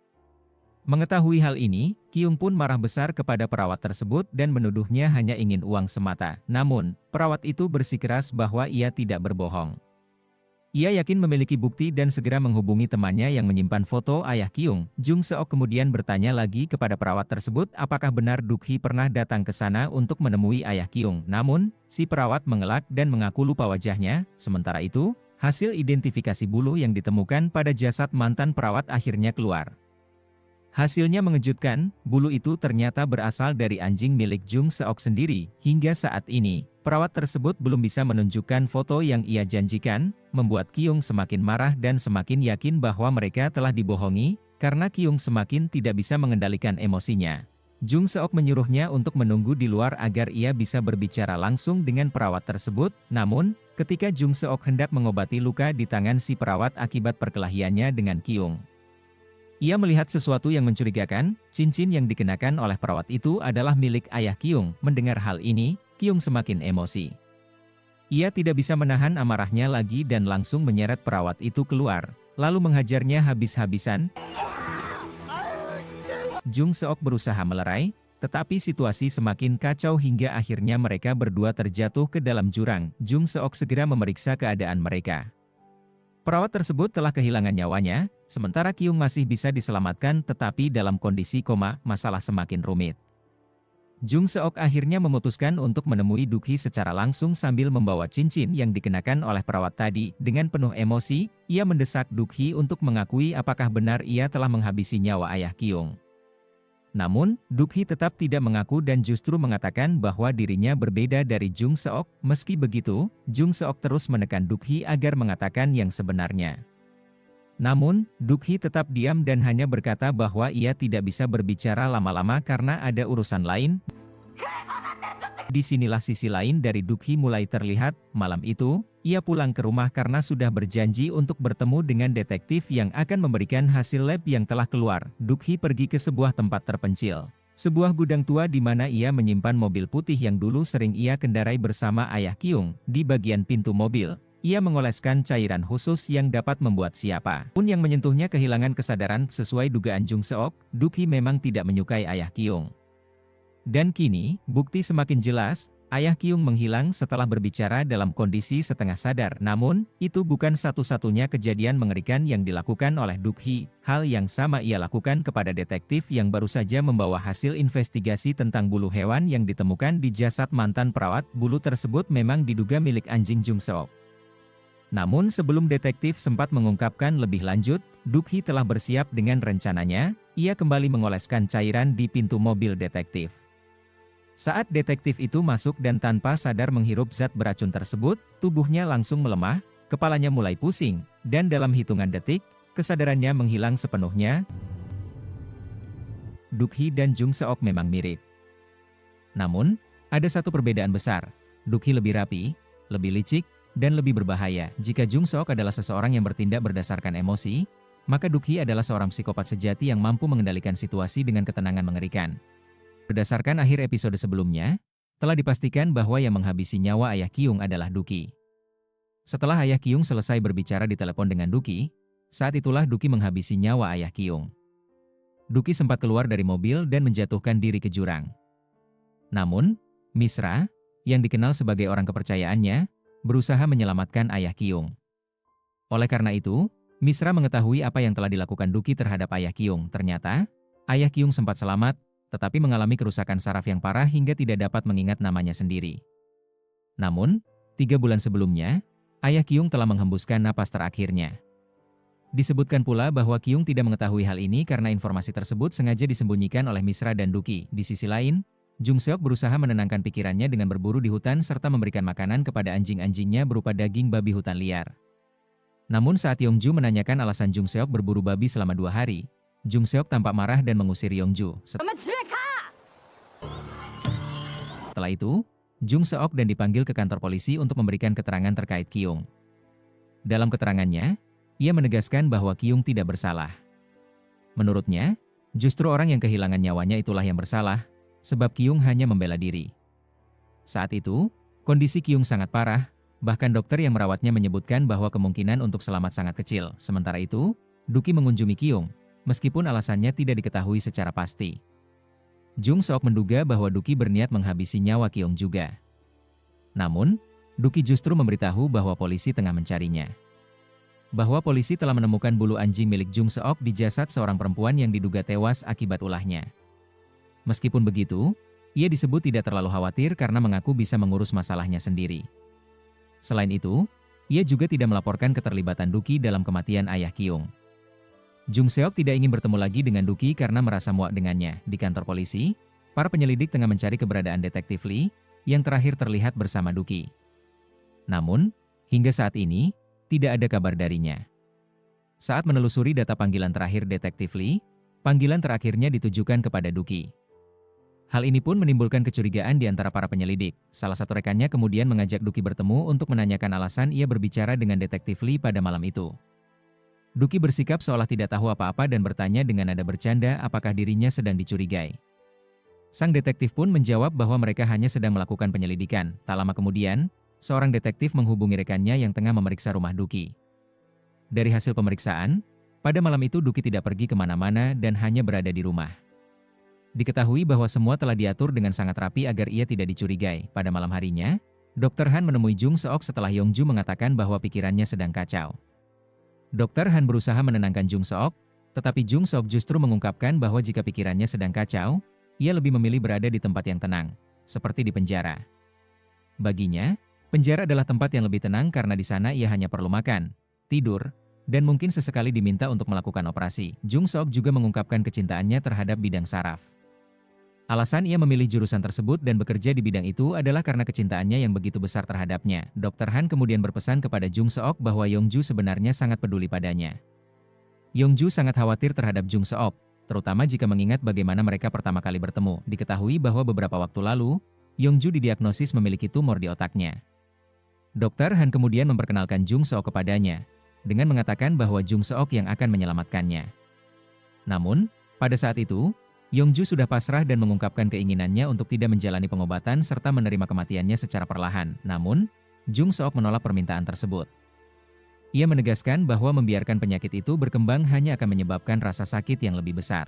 Mengetahui hal ini, Kyung pun marah besar kepada perawat tersebut dan menuduhnya hanya ingin uang semata. Namun, perawat itu bersikeras bahwa ia tidak berbohong. Ia yakin memiliki bukti dan segera menghubungi temannya yang menyimpan foto ayah Kyung. Jung Seok kemudian bertanya lagi kepada perawat tersebut apakah benar Duk-hee pernah datang ke sana untuk menemui ayah Kyung. Namun, si perawat mengelak dan mengaku lupa wajahnya. Sementara itu, hasil identifikasi bulu yang ditemukan pada jasad mantan perawat akhirnya keluar. Hasilnya mengejutkan, bulu itu ternyata berasal dari anjing milik Jung Seok sendiri. Hingga saat ini, perawat tersebut belum bisa menunjukkan foto yang ia janjikan, membuat Kyung semakin marah dan semakin yakin bahwa mereka telah dibohongi, karena Kyung semakin tidak bisa mengendalikan emosinya. Jung Seok menyuruhnya untuk menunggu di luar agar ia bisa berbicara langsung dengan perawat tersebut. Namun, ketika Jung Seok hendak mengobati luka di tangan si perawat akibat perkelahiannya dengan Kyung, ia melihat sesuatu yang mencurigakan. Cincin yang dikenakan oleh perawat itu adalah milik ayah Kyung. Mendengar hal ini, Kyung semakin emosi. Ia tidak bisa menahan amarahnya lagi dan langsung menyeret perawat itu keluar, lalu menghajarnya habis-habisan. Jung Seok berusaha melerai, tetapi situasi semakin kacau hingga akhirnya mereka berdua terjatuh ke dalam jurang. Jung Seok segera memeriksa keadaan mereka. Perawat tersebut telah kehilangan nyawanya, sementara Kyung masih bisa diselamatkan tetapi dalam kondisi koma. Masalah semakin rumit. Jung Seok akhirnya memutuskan untuk menemui Duk-hee secara langsung sambil membawa cincin yang dikenakan oleh perawat tadi. Dengan penuh emosi, ia mendesak Duk-hee untuk mengakui apakah benar ia telah menghabisi nyawa ayah Kyung. Namun, Duk-hee tetap tidak mengaku dan justru mengatakan bahwa dirinya berbeda dari Jung Seok. Meski begitu, Jung Seok terus menekan Duk-hee agar mengatakan yang sebenarnya. Namun, Duk-hee tetap diam dan hanya berkata bahwa ia tidak bisa berbicara lama-lama karena ada urusan lain. Disinilah sisi lain dari Duk-hee mulai terlihat. Malam itu, ia pulang ke rumah karena sudah berjanji untuk bertemu dengan detektif yang akan memberikan hasil lab yang telah keluar. Duk-hee pergi ke sebuah tempat terpencil, sebuah gudang tua di mana ia menyimpan mobil putih yang dulu sering ia kendarai bersama ayah Kyung. Di bagian pintu mobil, ia mengoleskan cairan khusus yang dapat membuat siapa pun yang menyentuhnya kehilangan kesadaran. Sesuai dugaan Jung Seok, Duk-hee memang tidak menyukai ayah Kyung. Dan kini, bukti semakin jelas. Ayah Kyung menghilang setelah berbicara dalam kondisi setengah sadar. Namun, itu bukan satu-satunya kejadian mengerikan yang dilakukan oleh Duk-hee. Hal yang sama ia lakukan kepada detektif yang baru saja membawa hasil investigasi tentang bulu hewan yang ditemukan di jasad mantan perawat. Bulu tersebut memang diduga milik anjing Jung Seok. Namun sebelum detektif sempat mengungkapkan lebih lanjut, Duk-hee telah bersiap dengan rencananya. Ia kembali mengoleskan cairan di pintu mobil detektif. Saat detektif itu masuk dan tanpa sadar menghirup zat beracun tersebut, tubuhnya langsung melemah, kepalanya mulai pusing, dan dalam hitungan detik, kesadarannya menghilang sepenuhnya. Duk-hee dan Jung Seok memang mirip. Namun, ada satu perbedaan besar. Duk-hee lebih rapi, lebih licik, dan lebih berbahaya. Jika Jung Seok adalah seseorang yang bertindak berdasarkan emosi, maka Duk-hee adalah seorang psikopat sejati yang mampu mengendalikan situasi dengan ketenangan mengerikan. Berdasarkan akhir episode sebelumnya, telah dipastikan bahwa yang menghabisi nyawa Ayah Kyung adalah Duk-hee. Setelah Ayah Kyung selesai berbicara di telepon dengan Duk-hee, saat itulah Duk-hee menghabisi nyawa Ayah Kyung. Duk-hee sempat keluar dari mobil dan menjatuhkan diri ke jurang. Namun, Misra, yang dikenal sebagai orang kepercayaannya, berusaha menyelamatkan Ayah Kyung. Oleh karena itu, Misra mengetahui apa yang telah dilakukan Duk-hee terhadap Ayah Kyung. Ternyata, Ayah Kyung sempat selamat, tetapi mengalami kerusakan saraf yang parah hingga tidak dapat mengingat namanya sendiri. Namun, 3 bulan sebelumnya, Ayah Kyung telah menghembuskan napas terakhirnya. Disebutkan pula bahwa Kyung tidak mengetahui hal ini karena informasi tersebut sengaja disembunyikan oleh Misra dan Duk-hee. Di sisi lain, Jung Seok berusaha menenangkan pikirannya dengan berburu di hutan serta memberikan makanan kepada anjing-anjingnya berupa daging babi hutan liar. Namun saat Yongju menanyakan alasan Jung Seok berburu babi selama 2 hari, Jung Seok tampak marah dan mengusir Yongju. Setelah itu, Jung Seok dan dipanggil ke kantor polisi untuk memberikan keterangan terkait Kyung. Dalam keterangannya, ia menegaskan bahwa Kyung tidak bersalah. Menurutnya, justru orang yang kehilangan nyawanya itulah yang bersalah, sebab Kyung hanya membela diri. Saat itu, kondisi Kyung sangat parah, bahkan dokter yang merawatnya menyebutkan bahwa kemungkinan untuk selamat sangat kecil. Sementara itu, Duk-hee mengunjungi Kyung, meskipun alasannya tidak diketahui secara pasti. Jung Seok menduga bahwa Duk-hee berniat menghabisi nyawa Kyung juga. Namun, Duk-hee justru memberitahu bahwa polisi tengah mencarinya. Bahwa polisi telah menemukan bulu anjing milik Jung Seok di jasad seorang perempuan yang diduga tewas akibat ulahnya. Meskipun begitu, ia disebut tidak terlalu khawatir karena mengaku bisa mengurus masalahnya sendiri. Selain itu, ia juga tidak melaporkan keterlibatan Duk-hee dalam kematian Ayah Kyung. Jung Seok tidak ingin bertemu lagi dengan Duk-hee karena merasa muak dengannya. Di kantor polisi, para penyelidik tengah mencari keberadaan detektif Lee, yang terakhir terlihat bersama Duk-hee. Namun, hingga saat ini, tidak ada kabar darinya. Saat menelusuri data panggilan terakhir detektif Lee, panggilan terakhirnya ditujukan kepada Duk-hee. Hal ini pun menimbulkan kecurigaan di antara para penyelidik. Salah satu rekannya kemudian mengajak Duk-hee bertemu untuk menanyakan alasan ia berbicara dengan detektif Lee pada malam itu. Duk-hee bersikap seolah tidak tahu apa-apa dan bertanya dengan nada bercanda apakah dirinya sedang dicurigai. Sang detektif pun menjawab bahwa mereka hanya sedang melakukan penyelidikan. Tak lama kemudian, seorang detektif menghubungi rekannya yang tengah memeriksa rumah Duk-hee. Dari hasil pemeriksaan, pada malam itu Duk-hee tidak pergi kemana-mana dan hanya berada di rumah. Diketahui bahwa semua telah diatur dengan sangat rapi agar ia tidak dicurigai. Pada malam harinya, Dr. Han menemui Jung Seok setelah Yongju mengatakan bahwa pikirannya sedang kacau. Dr. Han berusaha menenangkan Jung Seok, tetapi Jung Seok justru mengungkapkan bahwa jika pikirannya sedang kacau, ia lebih memilih berada di tempat yang tenang, seperti di penjara. Baginya, penjara adalah tempat yang lebih tenang karena di sana ia hanya perlu makan, tidur, dan mungkin sesekali diminta untuk melakukan operasi. Jung Seok juga mengungkapkan kecintaannya terhadap bidang saraf. Alasan ia memilih jurusan tersebut dan bekerja di bidang itu adalah karena kecintaannya yang begitu besar terhadapnya. Dr. Han kemudian berpesan kepada Jung Seok bahwa Yongju sebenarnya sangat peduli padanya. Yongju sangat khawatir terhadap Jung Seok, terutama jika mengingat bagaimana mereka pertama kali bertemu. Diketahui bahwa beberapa waktu lalu, Yongju didiagnosis memiliki tumor di otaknya. Dr. Han kemudian memperkenalkan Jung Seok kepadanya, dengan mengatakan bahwa Jung Seok yang akan menyelamatkannya. Namun, pada saat itu, Yongju sudah pasrah dan mengungkapkan keinginannya untuk tidak menjalani pengobatan serta menerima kematiannya secara perlahan. Namun, Jung Seok menolak permintaan tersebut. Ia menegaskan bahwa membiarkan penyakit itu berkembang hanya akan menyebabkan rasa sakit yang lebih besar.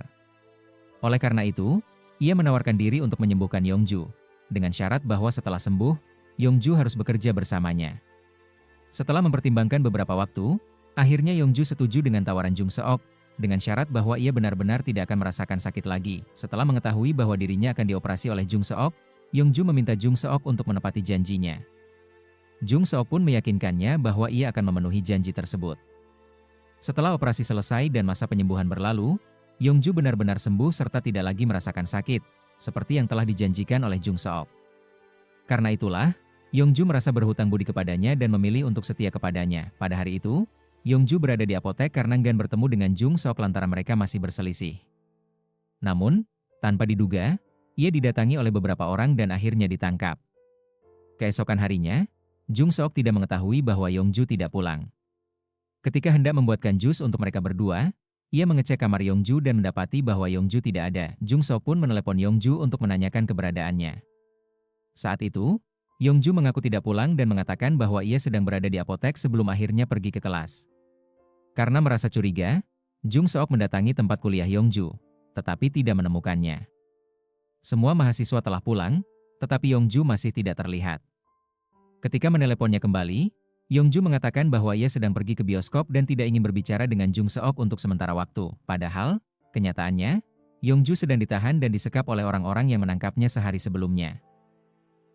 Oleh karena itu, ia menawarkan diri untuk menyembuhkan Yongju. dengan syarat bahwa setelah sembuh, Yongju harus bekerja bersamanya. Setelah mempertimbangkan beberapa waktu, akhirnya Yongju setuju dengan tawaran Jung Seok, dengan syarat bahwa ia benar-benar tidak akan merasakan sakit lagi. Setelah mengetahui bahwa dirinya akan dioperasi oleh Jung Seok, Yongju meminta Jung Seok untuk menepati janjinya. Jung Seok pun meyakinkannya bahwa ia akan memenuhi janji tersebut. Setelah operasi selesai dan masa penyembuhan berlalu, Yongju benar-benar sembuh serta tidak lagi merasakan sakit, seperti yang telah dijanjikan oleh Jung Seok. Karena itulah, Yongju merasa berhutang budi kepadanya dan memilih untuk setia kepadanya. Pada hari itu, Yongju berada di apotek karena enggan bertemu dengan Jung Seok lantaran mereka masih berselisih. Namun, tanpa diduga, ia didatangi oleh beberapa orang dan akhirnya ditangkap. Keesokan harinya, Jung Seok tidak mengetahui bahwa Yongju tidak pulang. Ketika hendak membuatkan jus untuk mereka berdua, ia mengecek kamar Yongju dan mendapati bahwa Yongju tidak ada. Jung Seok pun menelepon Yongju untuk menanyakan keberadaannya. Saat itu, Yongju mengaku tidak pulang dan mengatakan bahwa ia sedang berada di apotek sebelum akhirnya pergi ke kelas. Karena merasa curiga, Jung Seok mendatangi tempat kuliah Yongju, tetapi tidak menemukannya. Semua mahasiswa telah pulang, tetapi Yongju masih tidak terlihat. Ketika meneleponnya kembali, Yongju mengatakan bahwa ia sedang pergi ke bioskop dan tidak ingin berbicara dengan Jung Seok untuk sementara waktu. Padahal, kenyataannya, Yongju sedang ditahan dan disekap oleh orang-orang yang menangkapnya sehari sebelumnya.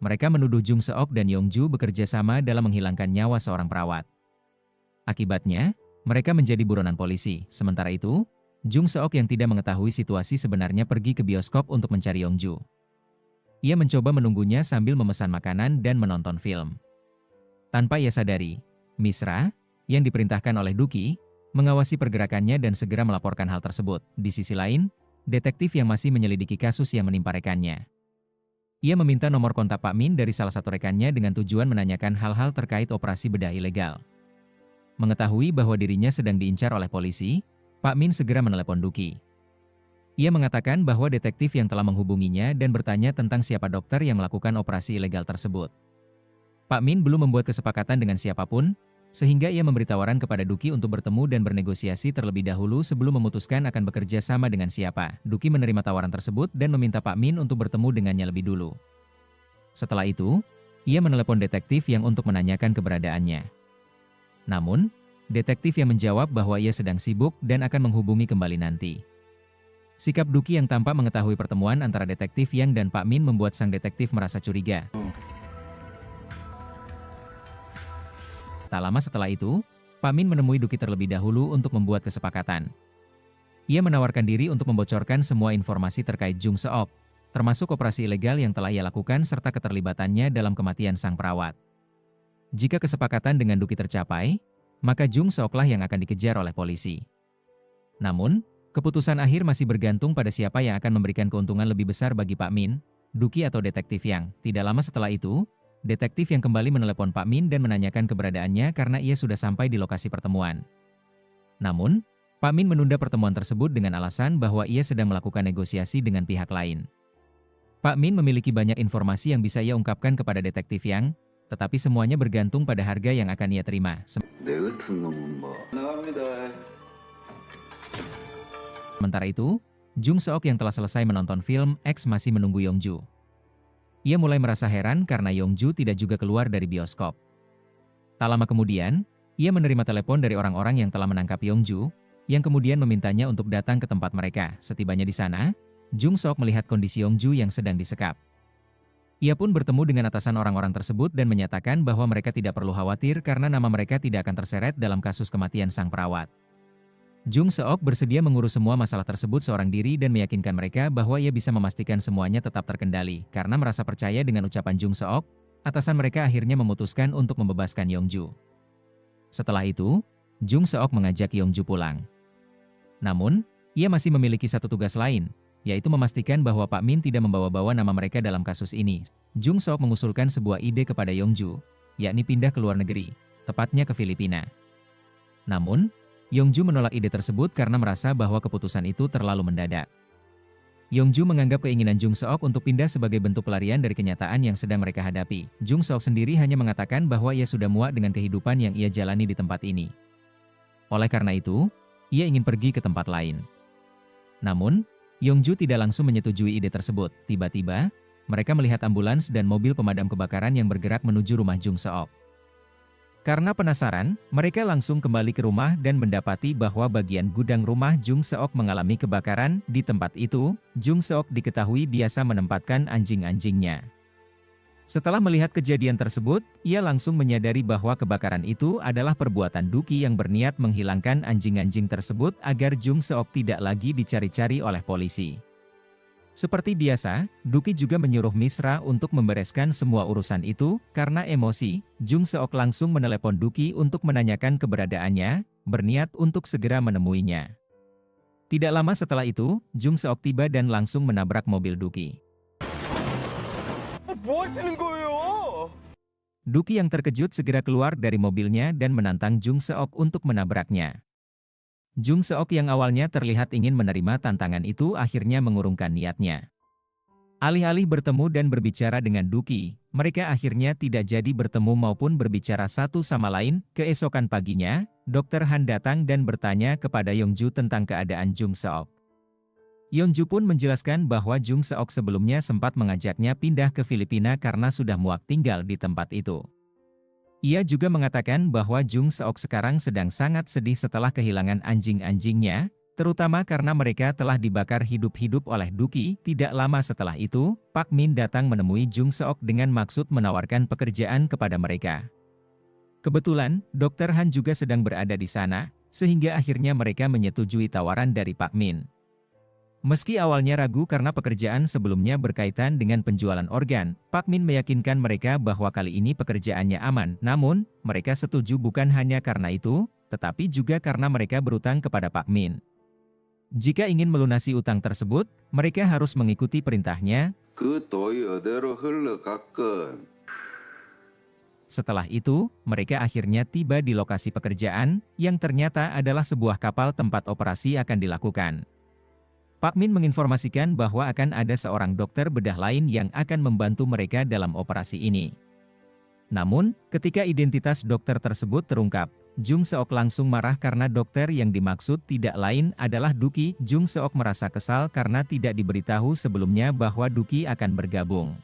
Mereka menuduh Jung Seok dan Yongju bekerja sama dalam menghilangkan nyawa seorang perawat. Akibatnya, mereka menjadi buronan polisi. Sementara itu, Jung Seok yang tidak mengetahui situasi sebenarnya pergi ke bioskop untuk mencari Yongju. Ia mencoba menunggunya sambil memesan makanan dan menonton film. Tanpa ia sadari, Misra, yang diperintahkan oleh Duki, mengawasi pergerakannya dan segera melaporkan hal tersebut. Di sisi lain, detektif yang masih menyelidiki kasus yang menimpa rekannya. Ia meminta nomor kontak Pak Min dari salah satu rekannya dengan tujuan menanyakan hal-hal terkait operasi bedah ilegal. Mengetahui bahwa dirinya sedang diincar oleh polisi, Pak Min segera menelepon Duki. Ia mengatakan bahwa detektif yang telah menghubunginya dan bertanya tentang siapa dokter yang melakukan operasi ilegal tersebut. Pak Min belum membuat kesepakatan dengan siapapun, sehingga ia memberi tawaran kepada Duki untuk bertemu dan bernegosiasi terlebih dahulu sebelum memutuskan akan bekerja sama dengan siapa. Duki menerima tawaran tersebut dan meminta Pak Min untuk bertemu dengannya lebih dulu. Setelah itu, ia menelepon detektif yang untuk menanyakan keberadaannya. Namun, detektif yang menjawab bahwa ia sedang sibuk dan akan menghubungi kembali nanti. Sikap Duki yang tampak mengetahui pertemuan antara detektif Yang dan Pak Min membuat sang detektif merasa curiga. Tak lama setelah itu, Pak Min menemui Duki terlebih dahulu untuk membuat kesepakatan. Ia menawarkan diri untuk membocorkan semua informasi terkait Jung Seok, termasuk operasi ilegal yang telah ia lakukan serta keterlibatannya dalam kematian sang perawat. Jika kesepakatan dengan Duki tercapai, maka Jung Seoklah yang akan dikejar oleh polisi. Namun, keputusan akhir masih bergantung pada siapa yang akan memberikan keuntungan lebih besar bagi Pak Min, Duki atau detektif Yang. Tidak lama setelah itu, detektif yang kembali menelepon Pak Min dan menanyakan keberadaannya karena ia sudah sampai di lokasi pertemuan. Namun, Pak Min menunda pertemuan tersebut dengan alasan bahwa ia sedang melakukan negosiasi dengan pihak lain. Pak Min memiliki banyak informasi yang bisa ia ungkapkan kepada detektif Yang, tetapi semuanya bergantung pada harga yang akan ia terima. Sementara itu, Jung Seok yang telah selesai menonton film X masih menunggu Yongju. Ia mulai merasa heran karena Yongju tidak juga keluar dari bioskop. Tak lama kemudian, ia menerima telepon dari orang-orang yang telah menangkap Yongju, yang kemudian memintanya untuk datang ke tempat mereka. Setibanya di sana, Jung Seok melihat kondisi Yongju yang sedang disekap. Ia pun bertemu dengan atasan orang-orang tersebut dan menyatakan bahwa mereka tidak perlu khawatir karena nama mereka tidak akan terseret dalam kasus kematian sang perawat. Jung Seok bersedia mengurus semua masalah tersebut seorang diri dan meyakinkan mereka bahwa ia bisa memastikan semuanya tetap terkendali. Karena merasa percaya dengan ucapan Jung Seok, atasan mereka akhirnya memutuskan untuk membebaskan Yongju. Setelah itu, Jung Seok mengajak Yongju pulang. Namun, ia masih memiliki satu tugas lain, yaitu memastikan bahwa Pak Min tidak membawa-bawa nama mereka dalam kasus ini. Jung Seok mengusulkan sebuah ide kepada Yongju, yakni pindah ke luar negeri, tepatnya ke Filipina. Namun, Yongju menolak ide tersebut karena merasa bahwa keputusan itu terlalu mendadak. Yongju menganggap keinginan Jung Seok untuk pindah sebagai bentuk pelarian dari kenyataan yang sedang mereka hadapi. Jung Seok sendiri hanya mengatakan bahwa ia sudah muak dengan kehidupan yang ia jalani di tempat ini. Oleh karena itu, ia ingin pergi ke tempat lain. Namun, Yongju tidak langsung menyetujui ide tersebut. Tiba-tiba, mereka melihat ambulans dan mobil pemadam kebakaran yang bergerak menuju rumah Jung Seok. Karena penasaran, mereka langsung kembali ke rumah dan mendapati bahwa bagian gudang rumah Jung Seok mengalami kebakaran. Di tempat itu, Jung Seok diketahui biasa menempatkan anjing-anjingnya. Setelah melihat kejadian tersebut, ia langsung menyadari bahwa kebakaran itu adalah perbuatan Duki yang berniat menghilangkan anjing-anjing tersebut agar Jung Seok tidak lagi dicari-cari oleh polisi. Seperti biasa, Duki juga menyuruh Misra untuk membereskan semua urusan itu. Karena emosi, Jung Seok langsung menelepon Duki untuk menanyakan keberadaannya, berniat untuk segera menemuinya. Tidak lama setelah itu, Jung Seok tiba dan langsung menabrak mobil Duki. 뭐 하시는 거예요? Duki yang terkejut segera keluar dari mobilnya dan menantang Jung Seok untuk menabraknya. Jung Seok yang awalnya terlihat ingin menerima tantangan itu akhirnya mengurungkan niatnya. Alih-alih bertemu dan berbicara dengan Duki, mereka akhirnya tidak jadi bertemu maupun berbicara satu sama lain. Keesokan paginya, Dr. Han datang dan bertanya kepada Yongju tentang keadaan Jung Seok. Yongju pun menjelaskan bahwa Jung Seok sebelumnya sempat mengajaknya pindah ke Filipina karena sudah muak tinggal di tempat itu. Ia juga mengatakan bahwa Jung Seok sekarang sedang sangat sedih setelah kehilangan anjing-anjingnya, terutama karena mereka telah dibakar hidup-hidup oleh Duki. Tidak lama setelah itu, Pak Min datang menemui Jung Seok dengan maksud menawarkan pekerjaan kepada mereka. Kebetulan, Dr. Han juga sedang berada di sana, sehingga akhirnya mereka menyetujui tawaran dari Pak Min. Meski awalnya ragu karena pekerjaan sebelumnya berkaitan dengan penjualan organ, Pak Min meyakinkan mereka bahwa kali ini pekerjaannya aman. Namun, mereka setuju bukan hanya karena itu, tetapi juga karena mereka berutang kepada Pak Min. Jika ingin melunasi utang tersebut, mereka harus mengikuti perintahnya. Setelah itu, mereka akhirnya tiba di lokasi pekerjaan, yang ternyata adalah sebuah kapal tempat operasi akan dilakukan. Pak Min menginformasikan bahwa akan ada seorang dokter bedah lain yang akan membantu mereka dalam operasi ini. Namun, ketika identitas dokter tersebut terungkap, Jung Seok langsung marah karena dokter yang dimaksud tidak lain adalah Duki. Jung Seok merasa kesal karena tidak diberitahu sebelumnya bahwa Duki akan bergabung.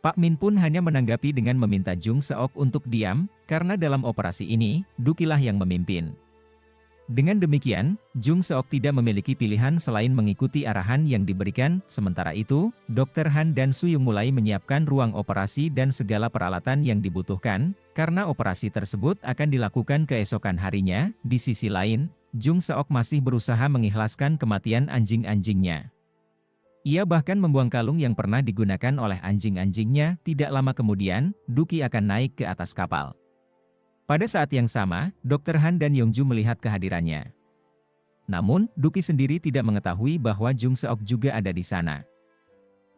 Pak Min pun hanya menanggapi dengan meminta Jung Seok untuk diam, karena dalam operasi ini, Dukilah yang memimpin. Dengan demikian, Jung Seok tidak memiliki pilihan selain mengikuti arahan yang diberikan. Sementara itu, Dr. Han dan Suyung mulai menyiapkan ruang operasi dan segala peralatan yang dibutuhkan, karena operasi tersebut akan dilakukan keesokan harinya. Di sisi lain, Jung Seok masih berusaha mengikhlaskan kematian anjing-anjingnya. Ia bahkan membuang kalung yang pernah digunakan oleh anjing-anjingnya. Tidak lama kemudian, Duki akan naik ke atas kapal. Pada saat yang sama, Dr. Han dan Yongju melihat kehadirannya. Namun, Duki sendiri tidak mengetahui bahwa Jung Seok juga ada di sana.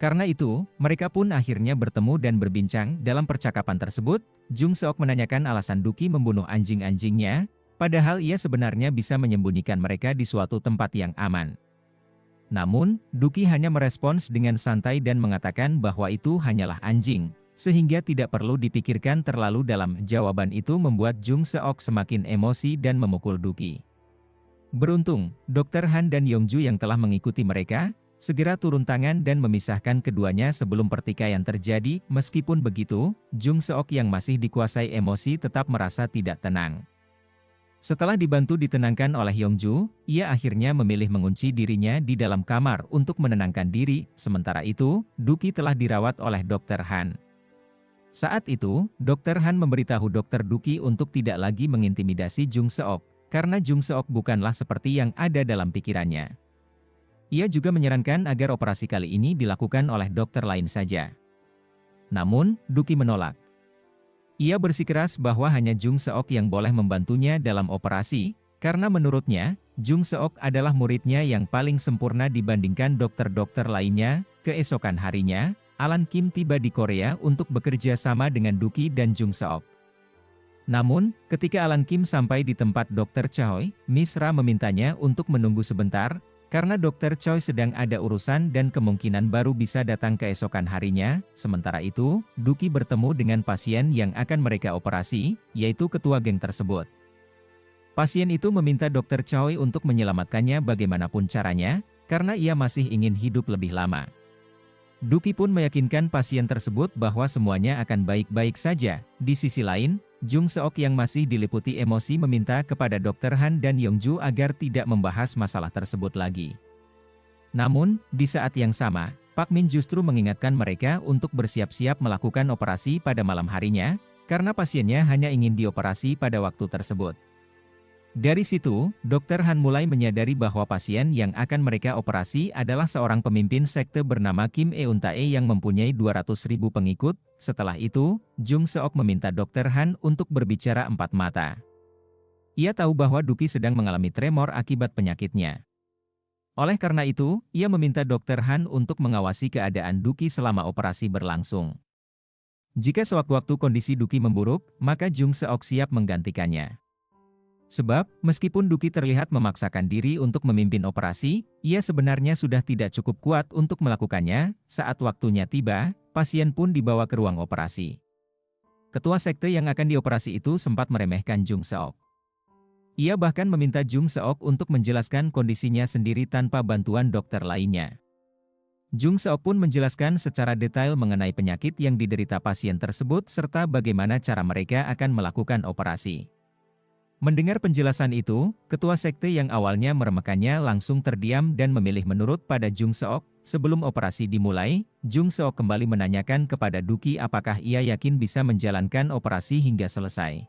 Karena itu, mereka pun akhirnya bertemu dan berbincang. Dalam percakapan tersebut, Jung Seok menanyakan alasan Duki membunuh anjing-anjingnya, padahal ia sebenarnya bisa menyembunyikan mereka di suatu tempat yang aman. Namun, Duki hanya merespons dengan santai dan mengatakan bahwa itu hanyalah anjing, sehingga tidak perlu dipikirkan terlalu dalam. Jawaban itu membuat Jung Seok semakin emosi dan memukul Duki. Beruntung, Dr. Han dan Yongju yang telah mengikuti mereka, segera turun tangan dan memisahkan keduanya sebelum pertikaian terjadi. Meskipun begitu, Jung Seok yang masih dikuasai emosi tetap merasa tidak tenang. Setelah dibantu ditenangkan oleh Yongju, ia akhirnya memilih mengunci dirinya di dalam kamar untuk menenangkan diri. Sementara itu, Duki telah dirawat oleh Dr. Han. Saat itu, Dr. Han memberitahu Dr. Duki untuk tidak lagi mengintimidasi Jung Seok, karena Jung Seok bukanlah seperti yang ada dalam pikirannya. Ia juga menyarankan agar operasi kali ini dilakukan oleh dokter lain saja. Namun, Duki menolak. Ia bersikeras bahwa hanya Jung Seok yang boleh membantunya dalam operasi, karena menurutnya, Jung Seok adalah muridnya yang paling sempurna dibandingkan dokter-dokter lainnya. Keesokan harinya, Alan Kim tiba di Korea untuk bekerja sama dengan Duki dan Jung Seok. Namun, ketika Alan Kim sampai di tempat Dr. Choi, Misra memintanya untuk menunggu sebentar, karena Dr. Choi sedang ada urusan dan kemungkinan baru bisa datang keesokan harinya. Sementara itu, Duki bertemu dengan pasien yang akan mereka operasi, yaitu ketua geng tersebut. Pasien itu meminta Dr. Choi untuk menyelamatkannya bagaimanapun caranya, karena ia masih ingin hidup lebih lama. Duki pun meyakinkan pasien tersebut bahwa semuanya akan baik-baik saja. Di sisi lain, Jung Seok yang masih diliputi emosi meminta kepada Dr. Han dan Yongju agar tidak membahas masalah tersebut lagi. Namun, di saat yang sama, Pak Min justru mengingatkan mereka untuk bersiap-siap melakukan operasi pada malam harinya, karena pasiennya hanya ingin dioperasi pada waktu tersebut. Dari situ, Dr. Han mulai menyadari bahwa pasien yang akan mereka operasi adalah seorang pemimpin sekte bernama Kim Eun-tae yang mempunyai 200.000 pengikut. Setelah itu, Jung Seok meminta Dr. Han untuk berbicara empat mata. Ia tahu bahwa Duki sedang mengalami tremor akibat penyakitnya. Oleh karena itu, ia meminta Dr. Han untuk mengawasi keadaan Duki selama operasi berlangsung. Jika sewaktu-waktu kondisi Duki memburuk, maka Jung Seok siap menggantikannya. Sebab, meskipun Duki terlihat memaksakan diri untuk memimpin operasi, ia sebenarnya sudah tidak cukup kuat untuk melakukannya. Saat waktunya tiba, pasien pun dibawa ke ruang operasi. Ketua sekte yang akan dioperasi itu sempat meremehkan Jung Seok. Ia bahkan meminta Jung Seok untuk menjelaskan kondisinya sendiri tanpa bantuan dokter lainnya. Jung Seok pun menjelaskan secara detail mengenai penyakit yang diderita pasien tersebut serta bagaimana cara mereka akan melakukan operasi. Mendengar penjelasan itu, ketua sekte yang awalnya meremehkannya langsung terdiam dan memilih menurut pada Jung Seok. Sebelum operasi dimulai, Jung Seok kembali menanyakan kepada Duki apakah ia yakin bisa menjalankan operasi hingga selesai.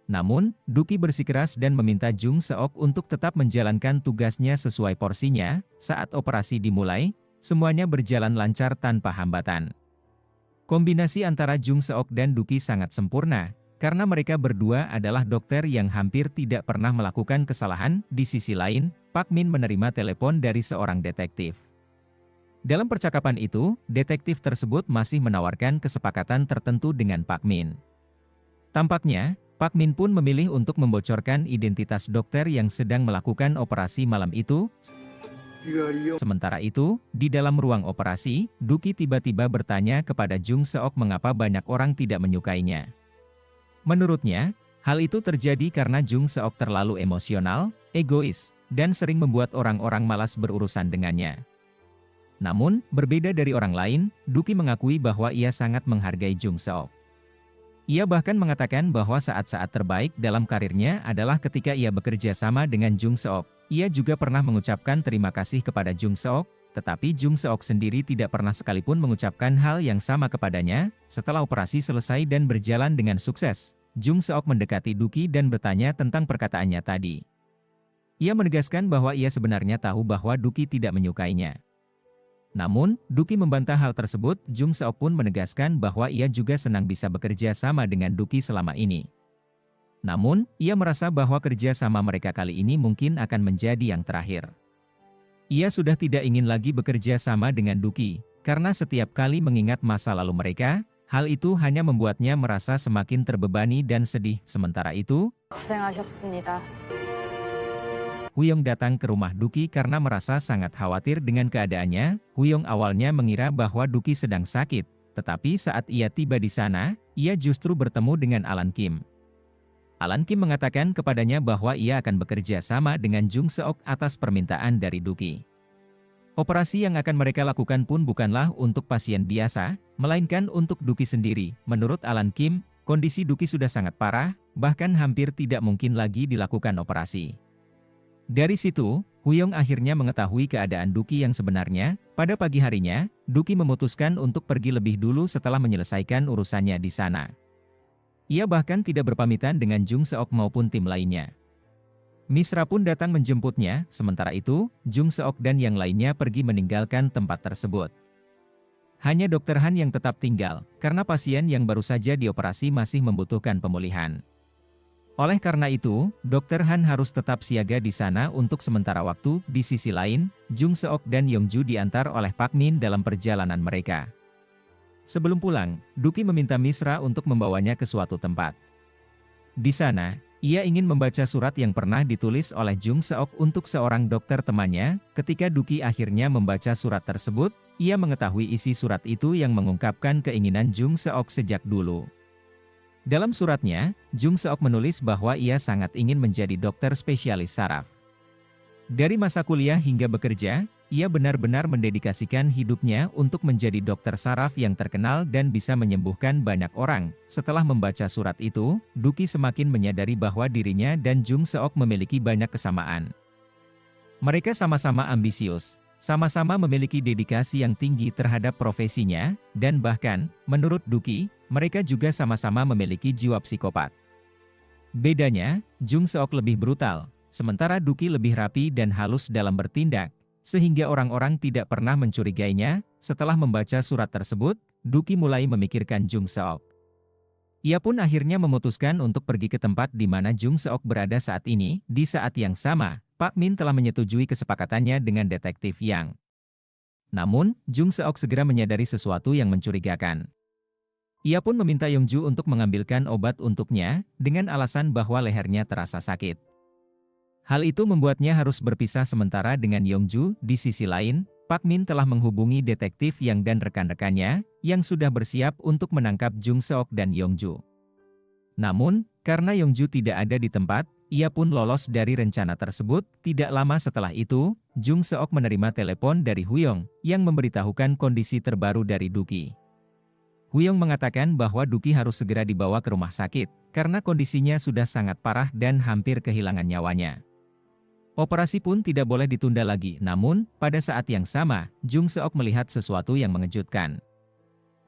Namun, Duki bersikeras dan meminta Jung Seok untuk tetap menjalankan tugasnya sesuai porsinya. Saat operasi dimulai, semuanya berjalan lancar tanpa hambatan. Kombinasi antara Jung Seok dan Duki sangat sempurna, karena mereka berdua adalah dokter yang hampir tidak pernah melakukan kesalahan. Di sisi lain, Pak Min menerima telepon dari seorang detektif. Dalam percakapan itu, detektif tersebut masih menawarkan kesepakatan tertentu dengan Pak Min. Tampaknya, Pak Min pun memilih untuk membocorkan identitas dokter yang sedang melakukan operasi malam itu. Sementara itu, di dalam ruang operasi, Duki tiba-tiba bertanya kepada Jung Seok mengapa banyak orang tidak menyukainya. Menurutnya, hal itu terjadi karena Jung Seok terlalu emosional, egois, dan sering membuat orang-orang malas berurusan dengannya. Namun, berbeda dari orang lain, Duki mengakui bahwa ia sangat menghargai Jung Seok. Ia bahkan mengatakan bahwa saat-saat terbaik dalam karirnya adalah ketika ia bekerja sama dengan Jung Seok. Ia juga pernah mengucapkan terima kasih kepada Jung Seok, tetapi Jung Seok sendiri tidak pernah sekalipun mengucapkan hal yang sama kepadanya. Setelah operasi selesai dan berjalan dengan sukses, Jung Seok mendekati Duki dan bertanya tentang perkataannya tadi. Ia menegaskan bahwa ia sebenarnya tahu bahwa Duki tidak menyukainya. Namun, Duki membantah hal tersebut. Jung Seok pun menegaskan bahwa ia juga senang bisa bekerja sama dengan Duki selama ini. Namun, ia merasa bahwa kerja sama mereka kali ini mungkin akan menjadi yang terakhir. Ia sudah tidak ingin lagi bekerja sama dengan Duki, karena setiap kali mengingat masa lalu mereka, hal itu hanya membuatnya merasa semakin terbebani dan sedih. Sementara itu, 고생하셨습니다. Huyong datang ke rumah Duki karena merasa sangat khawatir dengan keadaannya. Huyong awalnya mengira bahwa Duki sedang sakit, tetapi saat ia tiba di sana, ia justru bertemu dengan Alan Kim. Alan Kim mengatakan kepadanya bahwa ia akan bekerja sama dengan Jung Seok atas permintaan dari Duki. Operasi yang akan mereka lakukan pun bukanlah untuk pasien biasa, melainkan untuk Duki sendiri. Menurut Alan Kim, kondisi Duki sudah sangat parah, bahkan hampir tidak mungkin lagi dilakukan operasi. Dari situ, Huyong akhirnya mengetahui keadaan Duki yang sebenarnya. Pada pagi harinya, Duki memutuskan untuk pergi lebih dulu setelah menyelesaikan urusannya di sana. Ia bahkan tidak berpamitan dengan Jung Seok maupun tim lainnya. Misra pun datang menjemputnya. Sementara itu, Jung Seok dan yang lainnya pergi meninggalkan tempat tersebut. Hanya Dr. Han yang tetap tinggal, karena pasien yang baru saja dioperasi masih membutuhkan pemulihan. Oleh karena itu, Dr. Han harus tetap siaga di sana untuk sementara waktu. Di sisi lain, Jung Seok dan Yongju diantar oleh Pak Min dalam perjalanan mereka. Sebelum pulang, Duki meminta Misra untuk membawanya ke suatu tempat. Di sana, ia ingin membaca surat yang pernah ditulis oleh Jung Seok untuk seorang dokter temannya. Ketika Duki akhirnya membaca surat tersebut, ia mengetahui isi surat itu yang mengungkapkan keinginan Jung Seok sejak dulu. Dalam suratnya, Jung Seok menulis bahwa ia sangat ingin menjadi dokter spesialis saraf. Dari masa kuliah hingga bekerja, ia benar-benar mendedikasikan hidupnya untuk menjadi dokter saraf yang terkenal dan bisa menyembuhkan banyak orang. Setelah membaca surat itu, Duki semakin menyadari bahwa dirinya dan Jung Seok memiliki banyak kesamaan. Mereka sama-sama ambisius, sama-sama memiliki dedikasi yang tinggi terhadap profesinya, dan bahkan, menurut Duki, mereka juga sama-sama memiliki jiwa psikopat. Bedanya, Jung Seok lebih brutal, sementara Duki lebih rapi dan halus dalam bertindak, sehingga orang-orang tidak pernah mencurigainya. Setelah membaca surat tersebut, Duki mulai memikirkan Jung Seok. Ia pun akhirnya memutuskan untuk pergi ke tempat di mana Jung Seok berada saat ini. Di saat yang sama, Pak Min telah menyetujui kesepakatannya dengan detektif Yang. Namun, Jung Seok segera menyadari sesuatu yang mencurigakan. Ia pun meminta Yongju untuk mengambilkan obat untuknya, dengan alasan bahwa lehernya terasa sakit. Hal itu membuatnya harus berpisah sementara dengan Yongju. Di sisi lain, Pak Min telah menghubungi detektif Yang dan rekan-rekannya, yang sudah bersiap untuk menangkap Jung Seok dan Yongju. Namun, karena Yongju tidak ada di tempat, ia pun lolos dari rencana tersebut. Tidak lama setelah itu, Jung Seok menerima telepon dari Huyong, yang memberitahukan kondisi terbaru dari Duki. Huyong mengatakan bahwa Duki harus segera dibawa ke rumah sakit, karena kondisinya sudah sangat parah dan hampir kehilangan nyawanya. Operasi pun tidak boleh ditunda lagi. Namun, pada saat yang sama, Jung Seok melihat sesuatu yang mengejutkan.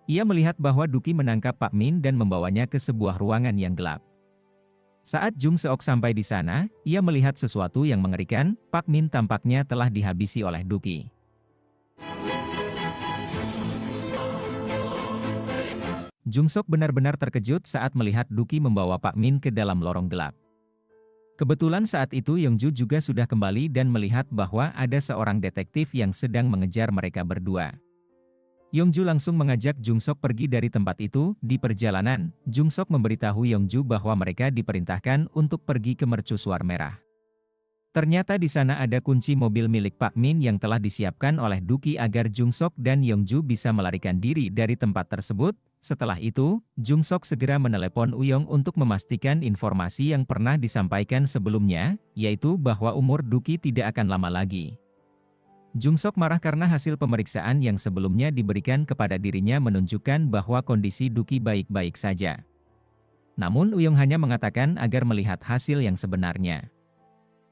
Ia melihat bahwa Duki menangkap Pak Min dan membawanya ke sebuah ruangan yang gelap. Saat Jung Seok sampai di sana, ia melihat sesuatu yang mengerikan. Pak Min tampaknya telah dihabisi oleh Duki. Jung Seok benar-benar terkejut saat melihat Duki membawa Pak Min ke dalam lorong gelap. Kebetulan saat itu Yongju juga sudah kembali dan melihat bahwa ada seorang detektif yang sedang mengejar mereka berdua. Yongju langsung mengajak Jung Seok pergi dari tempat itu. Di perjalanan, Jung Seok memberitahu Yongju bahwa mereka diperintahkan untuk pergi ke mercusuar merah. Ternyata di sana ada kunci mobil milik Pak Min yang telah disiapkan oleh Duki agar Jung Seok dan Yongju bisa melarikan diri dari tempat tersebut. Setelah itu, Jung Seok segera menelepon Uyong untuk memastikan informasi yang pernah disampaikan sebelumnya, yaitu bahwa umur Duki tidak akan lama lagi. Jung Seok marah karena hasil pemeriksaan yang sebelumnya diberikan kepada dirinya menunjukkan bahwa kondisi Duki baik-baik saja. Namun Uyong hanya mengatakan agar melihat hasil yang sebenarnya.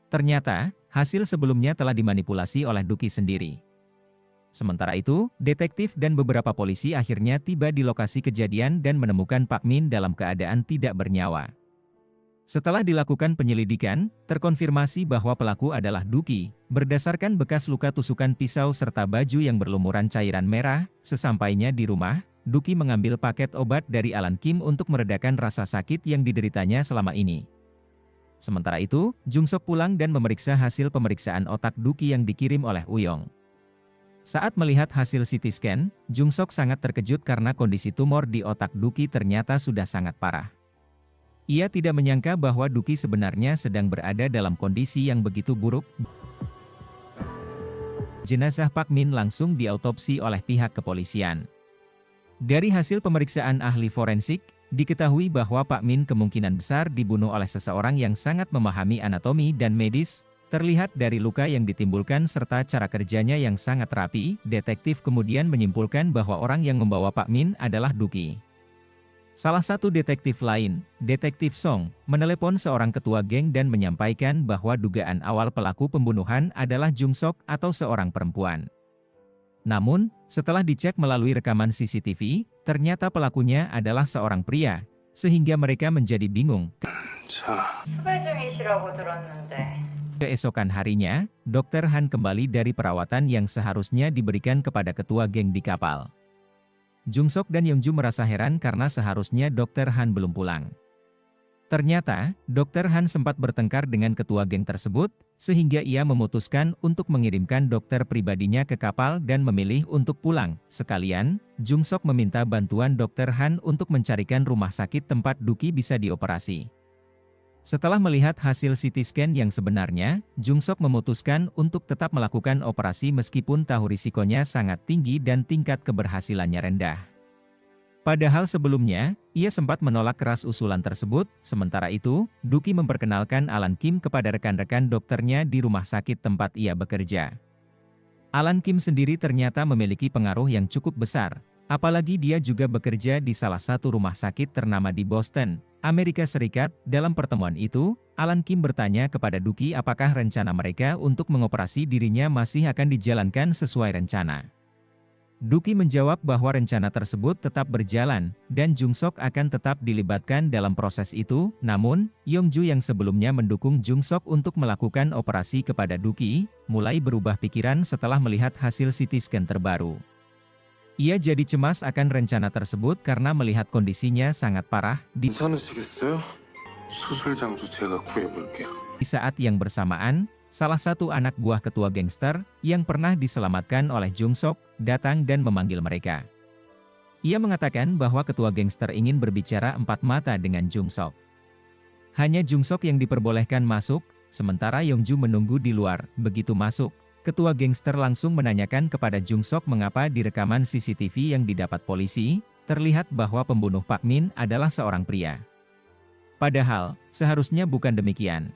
Ternyata, hasil sebelumnya telah dimanipulasi oleh Duki sendiri. Sementara itu, detektif dan beberapa polisi akhirnya tiba di lokasi kejadian dan menemukan Pak Min dalam keadaan tidak bernyawa. Setelah dilakukan penyelidikan, terkonfirmasi bahwa pelaku adalah Duki. Berdasarkan bekas luka tusukan pisau serta baju yang berlumuran cairan merah, sesampainya di rumah, Duki mengambil paket obat dari Alan Kim untuk meredakan rasa sakit yang dideritanya selama ini. Sementara itu, Jung Seok pulang dan memeriksa hasil pemeriksaan otak Duki yang dikirim oleh Uyong. Saat melihat hasil CT scan, Jung Seok sangat terkejut karena kondisi tumor di otak Duki ternyata sudah sangat parah. Ia tidak menyangka bahwa Duki sebenarnya sedang berada dalam kondisi yang begitu buruk. Jenazah Pak Min langsung diautopsi oleh pihak kepolisian. Dari hasil pemeriksaan ahli forensik, diketahui bahwa Pak Min kemungkinan besar dibunuh oleh seseorang yang sangat memahami anatomi dan medis. Terlihat dari luka yang ditimbulkan serta cara kerjanya yang sangat rapi, detektif kemudian menyimpulkan bahwa orang yang membawa Pak Min adalah Duki. Salah satu detektif lain, Detektif Song, menelepon seorang ketua geng dan menyampaikan bahwa dugaan awal pelaku pembunuhan adalah Jung Seok atau seorang perempuan. Namun, setelah dicek melalui rekaman CCTV, ternyata pelakunya adalah seorang pria, sehingga mereka menjadi bingung. Keesokan harinya, Dr. Han kembali dari perawatan yang seharusnya diberikan kepada ketua geng di kapal. Jung Seok dan Yongju merasa heran karena seharusnya Dr. Han belum pulang. Ternyata, Dr. Han sempat bertengkar dengan ketua geng tersebut, sehingga ia memutuskan untuk mengirimkan dokter pribadinya ke kapal dan memilih untuk pulang. Sekalian, Jung Seok meminta bantuan Dr. Han untuk mencarikan rumah sakit tempat Duki bisa dioperasi. Setelah melihat hasil CT scan yang sebenarnya, Jung Seok memutuskan untuk tetap melakukan operasi meskipun tahu risikonya sangat tinggi dan tingkat keberhasilannya rendah. Padahal sebelumnya, ia sempat menolak keras usulan tersebut, sementara itu, Duki memperkenalkan Alan Kim kepada rekan-rekan dokternya di rumah sakit tempat ia bekerja. Alan Kim sendiri ternyata memiliki pengaruh yang cukup besar, apalagi dia juga bekerja di salah satu rumah sakit ternama di Boston, Amerika Serikat. Dalam pertemuan itu, Alan Kim bertanya kepada Duki apakah rencana mereka untuk mengoperasi dirinya masih akan dijalankan sesuai rencana. Duki menjawab bahwa rencana tersebut tetap berjalan, dan Jung Sok akan tetap dilibatkan dalam proses itu. Namun, Yongju yang sebelumnya mendukung Jung Sok untuk melakukan operasi kepada Duki, mulai berubah pikiran setelah melihat hasil CT scan terbaru. Ia jadi cemas akan rencana tersebut karena melihat kondisinya sangat parah. 괜찮으시겠어요? 수술 장소 제가 구해볼게요. Di saat yang bersamaan, salah satu anak buah ketua gangster, yang pernah diselamatkan oleh Jung Sok, datang dan memanggil mereka. Ia mengatakan bahwa ketua gangster ingin berbicara empat mata dengan Jung Sok. Hanya Jung Sok yang diperbolehkan masuk, sementara Yongju menunggu di luar. Begitu masuk, ketua gangster langsung menanyakan kepada Jung Sok mengapa di rekaman CCTV yang didapat polisi, terlihat bahwa pembunuh Pak Min adalah seorang pria. Padahal, seharusnya bukan demikian.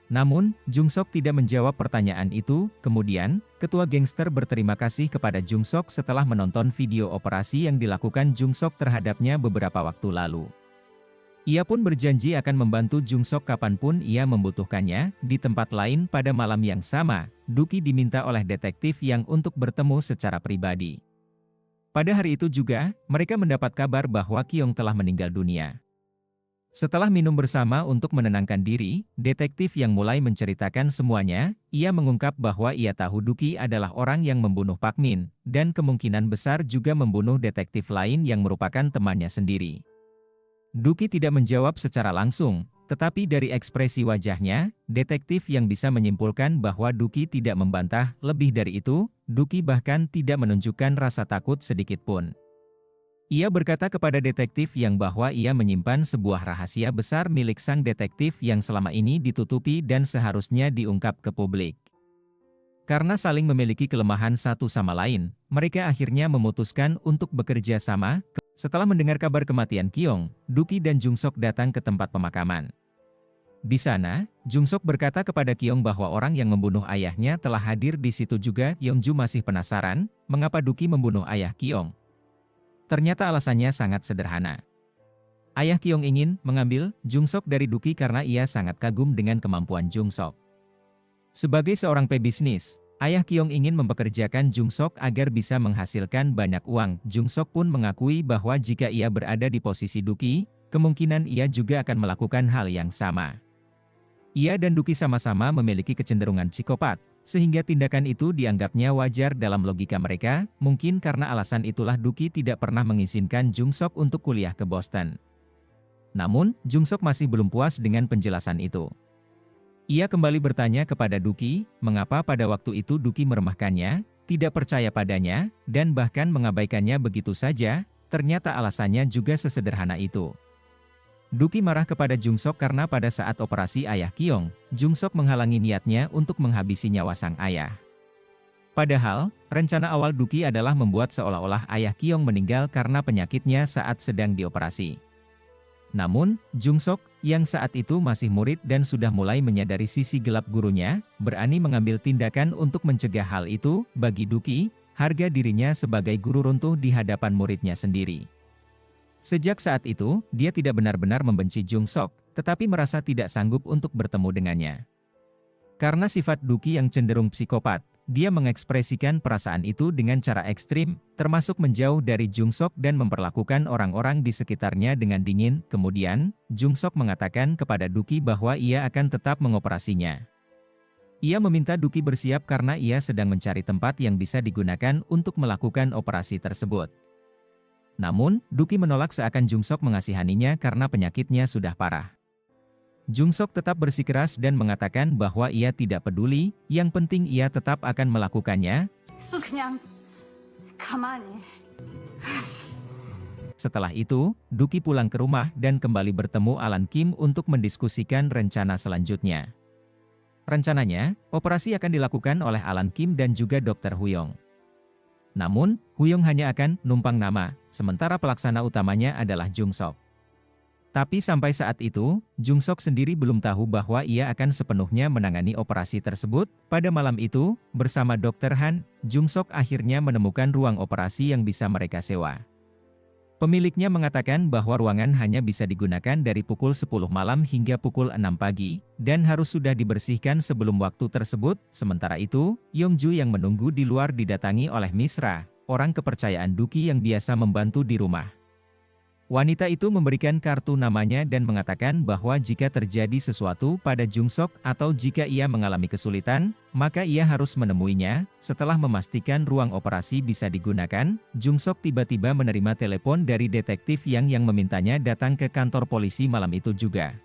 Namun, Jung Sok tidak menjawab pertanyaan itu. Kemudian, ketua gangster berterima kasih kepada Jung Sok setelah menonton video operasi yang dilakukan Jung Sok terhadapnya beberapa waktu lalu. Ia pun berjanji akan membantu Jung Sok kapanpun ia membutuhkannya. Di tempat lain pada malam yang sama, Duki diminta oleh detektif yang untuk bertemu secara pribadi. Pada hari itu juga, mereka mendapat kabar bahwa Kyong telah meninggal dunia. Setelah minum bersama untuk menenangkan diri, detektif yang mulai menceritakan semuanya, ia mengungkap bahwa ia tahu Duki adalah orang yang membunuh Pak Min, dan kemungkinan besar juga membunuh detektif lain yang merupakan temannya sendiri. Duki tidak menjawab secara langsung, tetapi dari ekspresi wajahnya, detektif yang bisa menyimpulkan bahwa Duki tidak membantah. Lebih dari itu, Duki bahkan tidak menunjukkan rasa takut sedikit pun. Ia berkata kepada detektif yang bahwa ia menyimpan sebuah rahasia besar milik sang detektif yang selama ini ditutupi dan seharusnya diungkap ke publik. Karena saling memiliki kelemahan satu sama lain, mereka akhirnya memutuskan untuk bekerja sama. Setelah mendengar kabar kematian Kyong, Duki dan Jung Sok datang ke tempat pemakaman. Di sana, Jung Sok berkata kepada Kyong bahwa orang yang membunuh ayahnya telah hadir di situ juga. Yongju masih penasaran, mengapa Duki membunuh ayah Kyong. Ternyata alasannya sangat sederhana. Ayah Kyong ingin mengambil Jung Sok dari Duki karena ia sangat kagum dengan kemampuan Jung Sok. Sebagai seorang pebisnis, ayah Kyong ingin mempekerjakan Jung Sok agar bisa menghasilkan banyak uang. Jung Sok pun mengakui bahwa jika ia berada di posisi Duki, kemungkinan ia juga akan melakukan hal yang sama. Ia dan Duki sama-sama memiliki kecenderungan psikopat, sehingga tindakan itu dianggapnya wajar dalam logika mereka. Mungkin karena alasan itulah Duki tidak pernah mengizinkan Jung Sok untuk kuliah ke Boston. Namun, Jung Sok masih belum puas dengan penjelasan itu. Ia kembali bertanya kepada Duki, mengapa pada waktu itu Duki meremehkannya, tidak percaya padanya, dan bahkan mengabaikannya begitu saja. Ternyata alasannya juga sesederhana itu. Duki marah kepada Jung Sok karena pada saat operasi ayah Kyong, Jung Sok menghalangi niatnya untuk menghabisi nyawa sang ayah. Padahal, rencana awal Duki adalah membuat seolah-olah ayah Kyong meninggal karena penyakitnya saat sedang dioperasi. Namun, Jung Sok, yang saat itu masih murid dan sudah mulai menyadari sisi gelap gurunya, berani mengambil tindakan untuk mencegah hal itu. Bagi Duki, harga dirinya sebagai guru runtuh di hadapan muridnya sendiri. Sejak saat itu, dia tidak benar-benar membenci Jung Sok, tetapi merasa tidak sanggup untuk bertemu dengannya. Karena sifat Duki yang cenderung psikopat, dia mengekspresikan perasaan itu dengan cara ekstrim, termasuk menjauh dari Jung Sok dan memperlakukan orang-orang di sekitarnya dengan dingin. Kemudian, Jung Sok mengatakan kepada Duki bahwa ia akan tetap mengoperasinya. Ia meminta Duki bersiap karena ia sedang mencari tempat yang bisa digunakan untuk melakukan operasi tersebut. Namun, Duki menolak seakan Jung Sok mengasihaninya karena penyakitnya sudah parah. Jung Sok tetap bersikeras dan mengatakan bahwa ia tidak peduli, yang penting ia tetap akan melakukannya. Setelah itu, Duki pulang ke rumah dan kembali bertemu Alan Kim untuk mendiskusikan rencana selanjutnya. Rencananya, operasi akan dilakukan oleh Alan Kim dan juga Dr. Huyong. Namun, Huyong hanya akan numpang nama, sementara pelaksana utamanya adalah Jung Sok. Tapi sampai saat itu, Jung Sok sendiri belum tahu bahwa ia akan sepenuhnya menangani operasi tersebut. Pada malam itu, bersama Dr. Han, Jung Sok akhirnya menemukan ruang operasi yang bisa mereka sewa. Pemiliknya mengatakan bahwa ruangan hanya bisa digunakan dari pukul 10 malam hingga pukul 6 pagi, dan harus sudah dibersihkan sebelum waktu tersebut. Sementara itu, Yongju yang menunggu di luar didatangi oleh Misra, orang kepercayaan Duki yang biasa membantu di rumah. Wanita itu memberikan kartu namanya dan mengatakan bahwa jika terjadi sesuatu pada Jung Sok atau jika ia mengalami kesulitan, maka ia harus menemuinya. Setelah memastikan ruang operasi bisa digunakan, Jung Sok tiba-tiba menerima telepon dari detektif yang memintanya datang ke kantor polisi malam itu juga.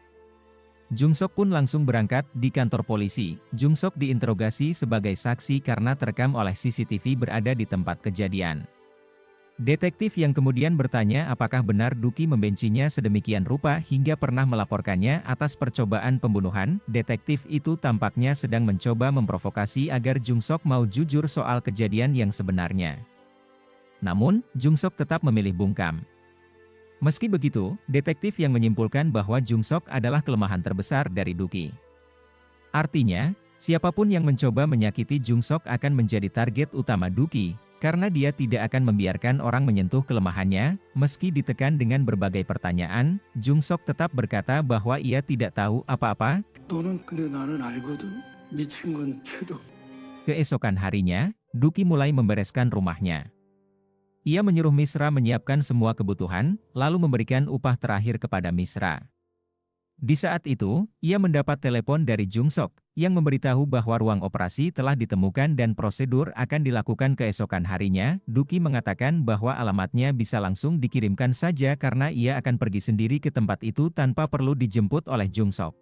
Jung Sok pun langsung berangkat di kantor polisi. Jung Sok diinterogasi sebagai saksi karena terekam oleh CCTV berada di tempat kejadian. Detektif yang kemudian bertanya apakah benar Duki membencinya sedemikian rupa hingga pernah melaporkannya atas percobaan pembunuhan. Detektif itu tampaknya sedang mencoba memprovokasi agar Jung Sok mau jujur soal kejadian yang sebenarnya. Namun, Jung Sok tetap memilih bungkam. Meski begitu, detektif yang menyimpulkan bahwa Jung Sok adalah kelemahan terbesar dari Duki. Artinya, siapapun yang mencoba menyakiti Jung Sok akan menjadi target utama Duki. Karena dia tidak akan membiarkan orang menyentuh kelemahannya, meski ditekan dengan berbagai pertanyaan, Jung Sok tetap berkata bahwa ia tidak tahu apa-apa. Keesokan harinya, Duki mulai membereskan rumahnya. Ia menyuruh Misra menyiapkan semua kebutuhan, lalu memberikan upah terakhir kepada Misra. Di saat itu, ia mendapat telepon dari Jung Sok, yang memberitahu bahwa ruang operasi telah ditemukan dan prosedur akan dilakukan keesokan harinya. Duki mengatakan bahwa alamatnya bisa langsung dikirimkan saja karena ia akan pergi sendiri ke tempat itu tanpa perlu dijemput oleh Jung Sok.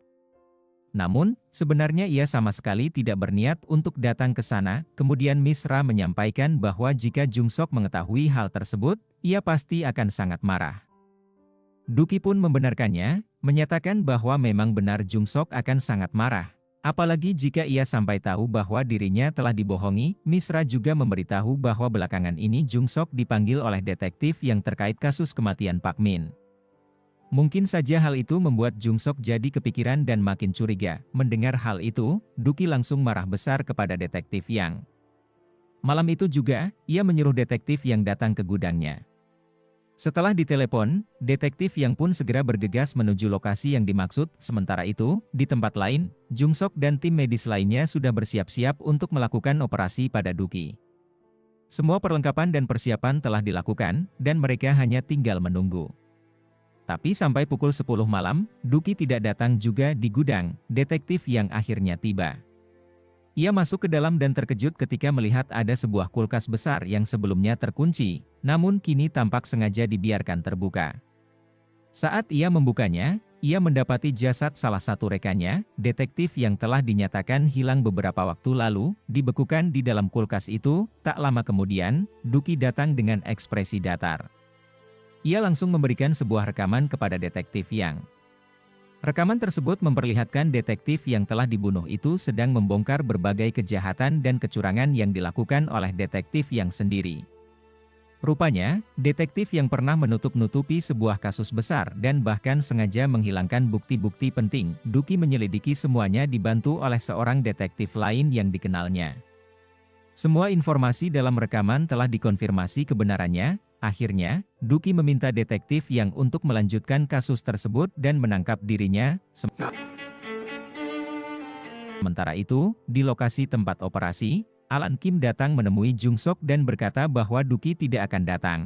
Namun, sebenarnya ia sama sekali tidak berniat untuk datang ke sana. Kemudian Misra menyampaikan bahwa jika Jung Sok mengetahui hal tersebut, ia pasti akan sangat marah. Duki pun membenarkannya, menyatakan bahwa memang benar Jung Sok akan sangat marah. Apalagi jika ia sampai tahu bahwa dirinya telah dibohongi. Misra juga memberitahu bahwa belakangan ini Jung Sok dipanggil oleh detektif yang terkait kasus kematian Pak Min. Mungkin saja hal itu membuat Jung Sok jadi kepikiran dan makin curiga. Mendengar hal itu, Duki langsung marah besar kepada detektif Yang. Malam itu juga, ia menyuruh detektif Yang datang ke gudangnya. Setelah ditelepon, detektif Yang pun segera bergegas menuju lokasi yang dimaksud. Sementara itu, di tempat lain, Jung Sok dan tim medis lainnya sudah bersiap-siap untuk melakukan operasi pada Duki. Semua perlengkapan dan persiapan telah dilakukan, dan mereka hanya tinggal menunggu. Tapi sampai pukul 10 malam, Duki tidak datang juga di gudang. Detektif Yang akhirnya tiba. Ia masuk ke dalam dan terkejut ketika melihat ada sebuah kulkas besar yang sebelumnya terkunci, namun kini tampak sengaja dibiarkan terbuka. Saat ia membukanya, ia mendapati jasad salah satu rekannya, detektif yang telah dinyatakan hilang beberapa waktu lalu, dibekukan di dalam kulkas itu. Tak lama kemudian, Duki datang dengan ekspresi datar. Ia langsung memberikan sebuah rekaman kepada detektif Yang. Rekaman tersebut memperlihatkan detektif yang telah dibunuh itu sedang membongkar berbagai kejahatan dan kecurangan yang dilakukan oleh detektif Yang sendiri. Rupanya, detektif yang pernah menutup-nutupi sebuah kasus besar dan bahkan sengaja menghilangkan bukti-bukti penting. Duki menyelidiki semuanya dibantu oleh seorang detektif lain yang dikenalnya. Semua informasi dalam rekaman telah dikonfirmasi kebenarannya. Akhirnya, Duki meminta detektif Yang untuk melanjutkan kasus tersebut dan menangkap dirinya. Sementara itu, di lokasi tempat operasi, Alan Kim datang menemui Jung Sok dan berkata bahwa Duki tidak akan datang.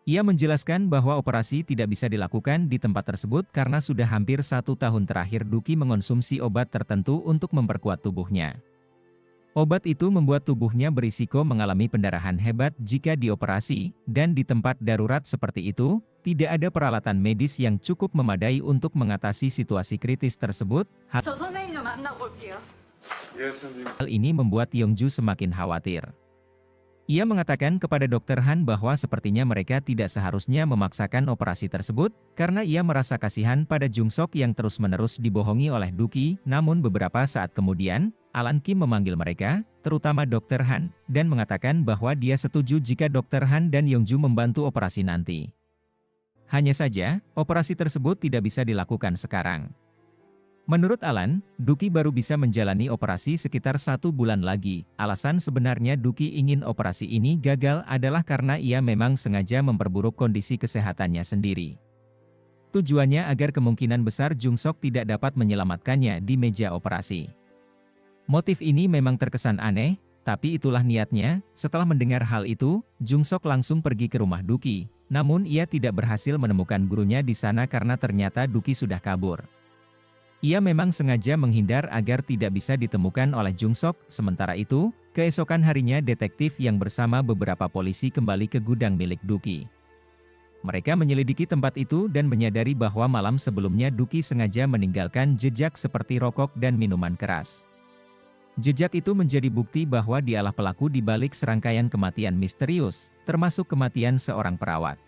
Ia menjelaskan bahwa operasi tidak bisa dilakukan di tempat tersebut karena sudah hampir 1 tahun terakhir Duki mengonsumsi obat tertentu untuk memperkuat tubuhnya. Obat itu membuat tubuhnya berisiko mengalami pendarahan hebat jika dioperasi, dan di tempat darurat seperti itu, tidak ada peralatan medis yang cukup memadai untuk mengatasi situasi kritis tersebut. Hal ini membuat Yongju semakin khawatir. Ia mengatakan kepada Dr. Han bahwa sepertinya mereka tidak seharusnya memaksakan operasi tersebut, karena ia merasa kasihan pada Jung Sok yang terus-menerus dibohongi oleh Duki. Namun beberapa saat kemudian, Alan Kim memanggil mereka, terutama Dr. Han, dan mengatakan bahwa dia setuju jika Dr. Han dan Yongju membantu operasi nanti. Hanya saja, operasi tersebut tidak bisa dilakukan sekarang. Menurut Alan, Duki baru bisa menjalani operasi sekitar 1 bulan lagi. Alasan sebenarnya Duki ingin operasi ini gagal adalah karena ia memang sengaja memperburuk kondisi kesehatannya sendiri. Tujuannya agar kemungkinan besar Jung Sok tidak dapat menyelamatkannya di meja operasi. Motif ini memang terkesan aneh, tapi itulah niatnya. Setelah mendengar hal itu, Jung Sok langsung pergi ke rumah Duki. Namun ia tidak berhasil menemukan gurunya di sana karena ternyata Duki sudah kabur. Ia memang sengaja menghindar agar tidak bisa ditemukan oleh Jung Sok. Sementara itu, keesokan harinya detektif yang bersama beberapa polisi kembali ke gudang milik Duki. Mereka menyelidiki tempat itu dan menyadari bahwa malam sebelumnya Duki sengaja meninggalkan jejak seperti rokok dan minuman keras. Jejak itu menjadi bukti bahwa dialah pelaku di balik serangkaian kematian misterius, termasuk kematian seorang perawat.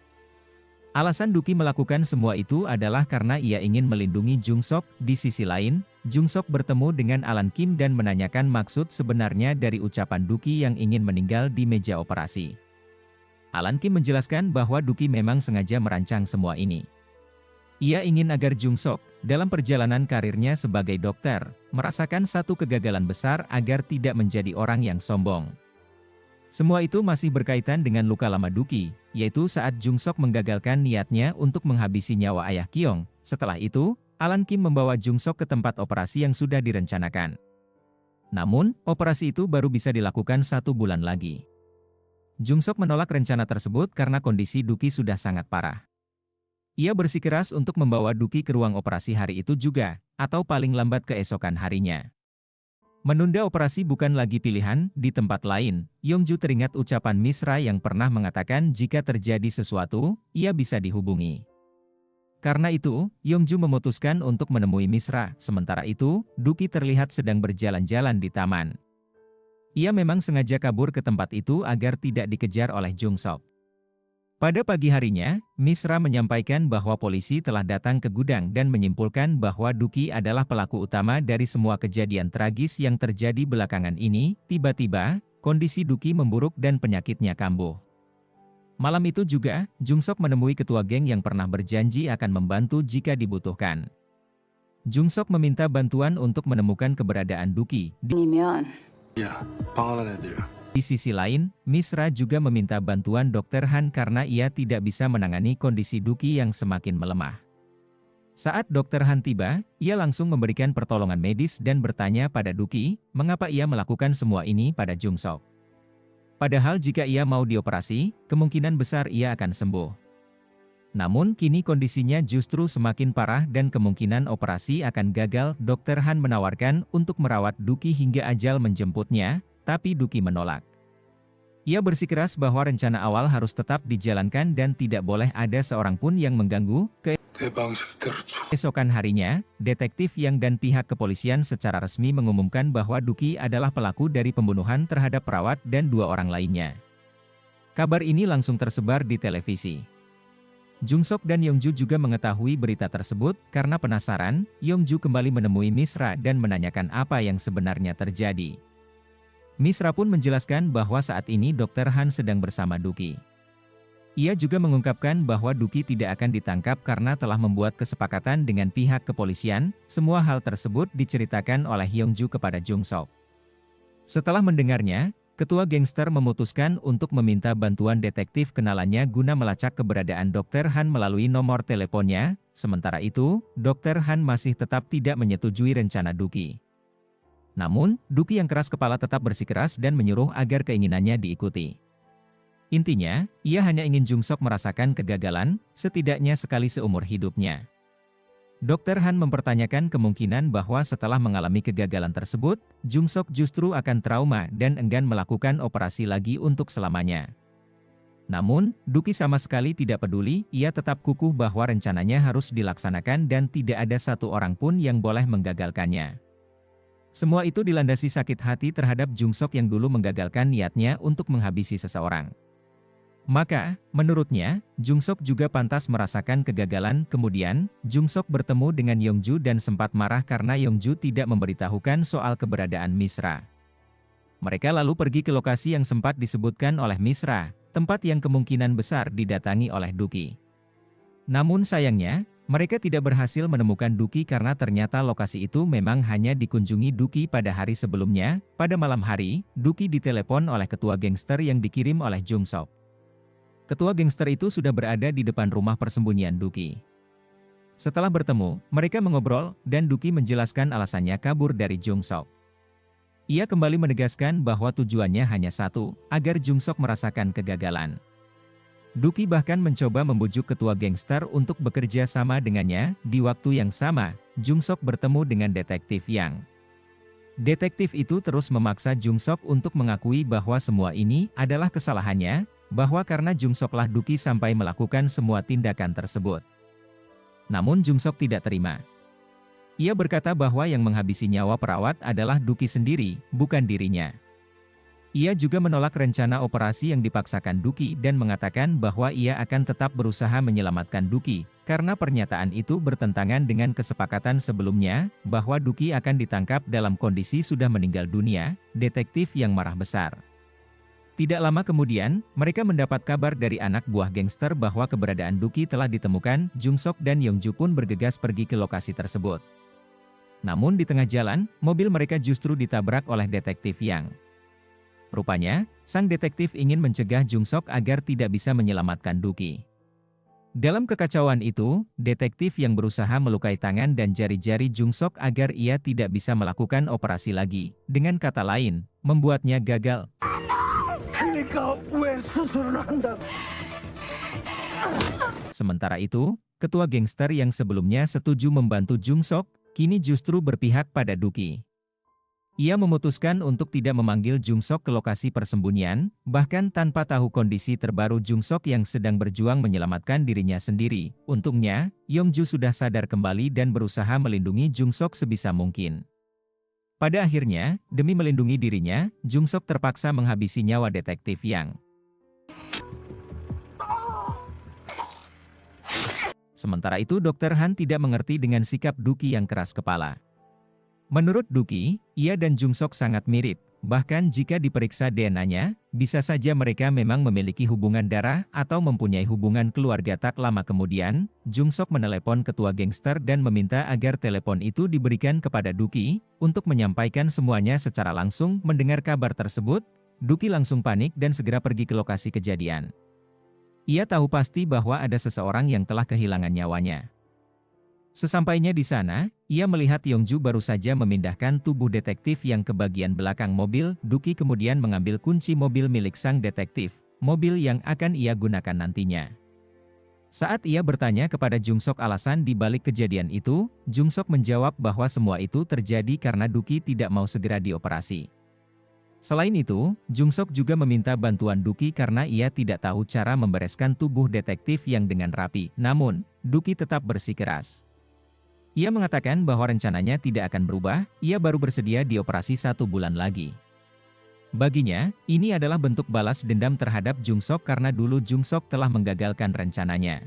Alasan Duki melakukan semua itu adalah karena ia ingin melindungi Jung Sok. Di sisi lain, Jung Sok bertemu dengan Alan Kim dan menanyakan maksud sebenarnya dari ucapan Duki yang ingin meninggal di meja operasi. Alan Kim menjelaskan bahwa Duki memang sengaja merancang semua ini. Ia ingin agar Jung Sok, dalam perjalanan karirnya sebagai dokter, merasakan satu kegagalan besar agar tidak menjadi orang yang sombong. Semua itu masih berkaitan dengan luka lama Duki, yaitu saat Jung Sok menggagalkan niatnya untuk menghabisi nyawa ayah Kyong. Setelah itu, Alan Kim membawa Jung Sok ke tempat operasi yang sudah direncanakan. Namun, operasi itu baru bisa dilakukan 1 bulan lagi. Jung Sok menolak rencana tersebut karena kondisi Duki sudah sangat parah. Ia bersikeras untuk membawa Duki ke ruang operasi hari itu juga, atau paling lambat keesokan harinya. Menunda operasi bukan lagi pilihan. Di tempat lain, Yongju teringat ucapan Misra yang pernah mengatakan jika terjadi sesuatu, ia bisa dihubungi. Karena itu, Yongju memutuskan untuk menemui Misra. Sementara itu, Duki terlihat sedang berjalan-jalan di taman. Ia memang sengaja kabur ke tempat itu agar tidak dikejar oleh Jung Sok. Pada pagi harinya, Misra menyampaikan bahwa polisi telah datang ke gudang dan menyimpulkan bahwa Duki adalah pelaku utama dari semua kejadian tragis yang terjadi belakangan ini. Tiba-tiba, kondisi Duki memburuk dan penyakitnya kambuh. Malam itu juga, Jung Sok menemui ketua geng yang pernah berjanji akan membantu jika dibutuhkan. Jung Sok meminta bantuan untuk menemukan keberadaan Duki. 야, 방황한 애들이야. Di sisi lain, Misra juga meminta bantuan Dr. Han karena ia tidak bisa menangani kondisi Duki yang semakin melemah. Saat Dr. Han tiba, ia langsung memberikan pertolongan medis dan bertanya pada Duki, mengapa ia melakukan semua ini pada Jung Sok. Padahal jika ia mau dioperasi, kemungkinan besar ia akan sembuh. Namun kini kondisinya justru semakin parah dan kemungkinan operasi akan gagal. Dr. Han menawarkan untuk merawat Duki hingga ajal menjemputnya, tapi Duki menolak. Ia bersikeras bahwa rencana awal harus tetap dijalankan dan tidak boleh ada seorang pun yang mengganggu. Keesokan harinya, detektif Yang dan pihak kepolisian secara resmi mengumumkan bahwa Duki adalah pelaku dari pembunuhan terhadap perawat dan 2 orang lainnya. Kabar ini langsung tersebar di televisi. Jung Sok dan Yongju juga mengetahui berita tersebut. Karena penasaran, Yongju kembali menemui Misra dan menanyakan apa yang sebenarnya terjadi. Misra pun menjelaskan bahwa saat ini Dr. Han sedang bersama Duki. Ia juga mengungkapkan bahwa Duki tidak akan ditangkap karena telah membuat kesepakatan dengan pihak kepolisian. Semua hal tersebut diceritakan oleh Yongju kepada Jung Sok. Setelah mendengarnya, ketua gangster memutuskan untuk meminta bantuan detektif kenalannya guna melacak keberadaan Dr. Han melalui nomor teleponnya. Sementara itu, Dr. Han masih tetap tidak menyetujui rencana Duki. Namun, Duki yang keras kepala tetap bersikeras dan menyuruh agar keinginannya diikuti. Intinya, ia hanya ingin Jung Sok merasakan kegagalan, setidaknya sekali seumur hidupnya. Dr. Han mempertanyakan kemungkinan bahwa setelah mengalami kegagalan tersebut, Jung Sok justru akan trauma dan enggan melakukan operasi lagi untuk selamanya. Namun, Duki sama sekali tidak peduli. Ia tetap kukuh bahwa rencananya harus dilaksanakan dan tidak ada satu orang pun yang boleh menggagalkannya. Semua itu dilandasi sakit hati terhadap Jung Sok yang dulu menggagalkan niatnya untuk menghabisi seseorang. Maka, menurutnya, Jung Sok juga pantas merasakan kegagalan. Kemudian, Jung Sok bertemu dengan Yongju dan sempat marah karena Yongju tidak memberitahukan soal keberadaan Misra. Mereka lalu pergi ke lokasi yang sempat disebutkan oleh Misra, tempat yang kemungkinan besar didatangi oleh Duki. Namun sayangnya, mereka tidak berhasil menemukan Duki karena ternyata lokasi itu memang hanya dikunjungi Duki pada hari sebelumnya. Pada malam hari, Duki ditelepon oleh ketua gangster yang dikirim oleh Jung Sok. Ketua gangster itu sudah berada di depan rumah persembunyian Duki. Setelah bertemu, mereka mengobrol, dan Duki menjelaskan alasannya kabur dari Jung Sok. Ia kembali menegaskan bahwa tujuannya hanya satu, agar Jung Sok merasakan kegagalan. Duki bahkan mencoba membujuk ketua gangster untuk bekerja sama dengannya. Di waktu yang sama, Jung Sok bertemu dengan detektif Yang. Detektif itu terus memaksa Jung Sok untuk mengakui bahwa semua ini adalah kesalahannya, bahwa karena Jung Soklah Duki sampai melakukan semua tindakan tersebut. Namun Jung Sok tidak terima. Ia berkata bahwa yang menghabisi nyawa perawat adalah Duki sendiri, bukan dirinya. Ia juga menolak rencana operasi yang dipaksakan Duki dan mengatakan bahwa ia akan tetap berusaha menyelamatkan Duki, karena pernyataan itu bertentangan dengan kesepakatan sebelumnya, bahwa Duki akan ditangkap dalam kondisi sudah meninggal dunia. Detektif Yang marah besar. Tidak lama kemudian, mereka mendapat kabar dari anak buah gangster bahwa keberadaan Duki telah ditemukan. Jung Sok dan Yongju pun bergegas pergi ke lokasi tersebut. Namun di tengah jalan, mobil mereka justru ditabrak oleh detektif Yang. Rupanya, sang detektif ingin mencegah Jung Sok agar tidak bisa menyelamatkan Duki. Dalam kekacauan itu, detektif Yang berusaha melukai tangan dan jari-jari Jung Sok agar ia tidak bisa melakukan operasi lagi. Dengan kata lain, membuatnya gagal. Sementara itu, ketua gangster yang sebelumnya setuju membantu Jung Sok, kini justru berpihak pada Duki. Ia memutuskan untuk tidak memanggil Jung Sok ke lokasi persembunyian, bahkan tanpa tahu kondisi terbaru Jung Sok yang sedang berjuang menyelamatkan dirinya sendiri. Untungnya, Yongju sudah sadar kembali dan berusaha melindungi Jung Sok sebisa mungkin. Pada akhirnya, demi melindungi dirinya, Jung Sok terpaksa menghabisi nyawa detektif Yang. Sementara itu Dr. Han tidak mengerti dengan sikap Duki yang keras kepala. Menurut Duki, ia dan Jung Sok sangat mirip, bahkan jika diperiksa DNA-nya, bisa saja mereka memang memiliki hubungan darah atau mempunyai hubungan keluarga. Tak lama kemudian, Jung Sok menelepon ketua gangster dan meminta agar telepon itu diberikan kepada Duki, untuk menyampaikan semuanya secara langsung. Mendengar kabar tersebut, Duki langsung panik dan segera pergi ke lokasi kejadian. Ia tahu pasti bahwa ada seseorang yang telah kehilangan nyawanya. Sesampainya di sana, ia melihat Yongju baru saja memindahkan tubuh detektif Yang ke bagian belakang mobil. Duki kemudian mengambil kunci mobil milik sang detektif, mobil yang akan ia gunakan nantinya. Saat ia bertanya kepada Jung Sok alasan di balik kejadian itu, Jung Sok menjawab bahwa semua itu terjadi karena Duki tidak mau segera dioperasi. Selain itu, Jung Sok juga meminta bantuan Duki karena ia tidak tahu cara membereskan tubuh detektif Yang dengan rapi. Namun, Duki tetap bersikeras. Ia mengatakan bahwa rencananya tidak akan berubah, ia baru bersedia dioperasi 1 bulan lagi. Baginya, ini adalah bentuk balas dendam terhadap Jung Sok karena dulu Jung Sok telah menggagalkan rencananya.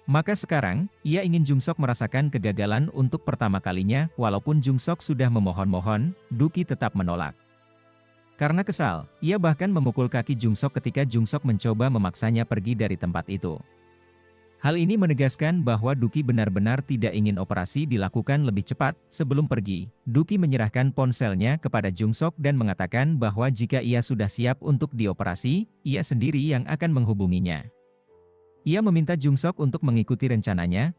Maka sekarang, ia ingin Jung Sok merasakan kegagalan untuk pertama kalinya. Walaupun Jung Sok sudah memohon-mohon, Duki tetap menolak. Karena kesal, ia bahkan memukul kaki Jung Sok ketika Jung Sok mencoba memaksanya pergi dari tempat itu. Hal ini menegaskan bahwa Duki benar-benar tidak ingin operasi dilakukan lebih cepat. Sebelum pergi, Duki menyerahkan ponselnya kepada Jung Sok dan mengatakan bahwa jika ia sudah siap untuk dioperasi, ia sendiri yang akan menghubunginya. Ia meminta Jung Sok untuk mengikuti rencananya.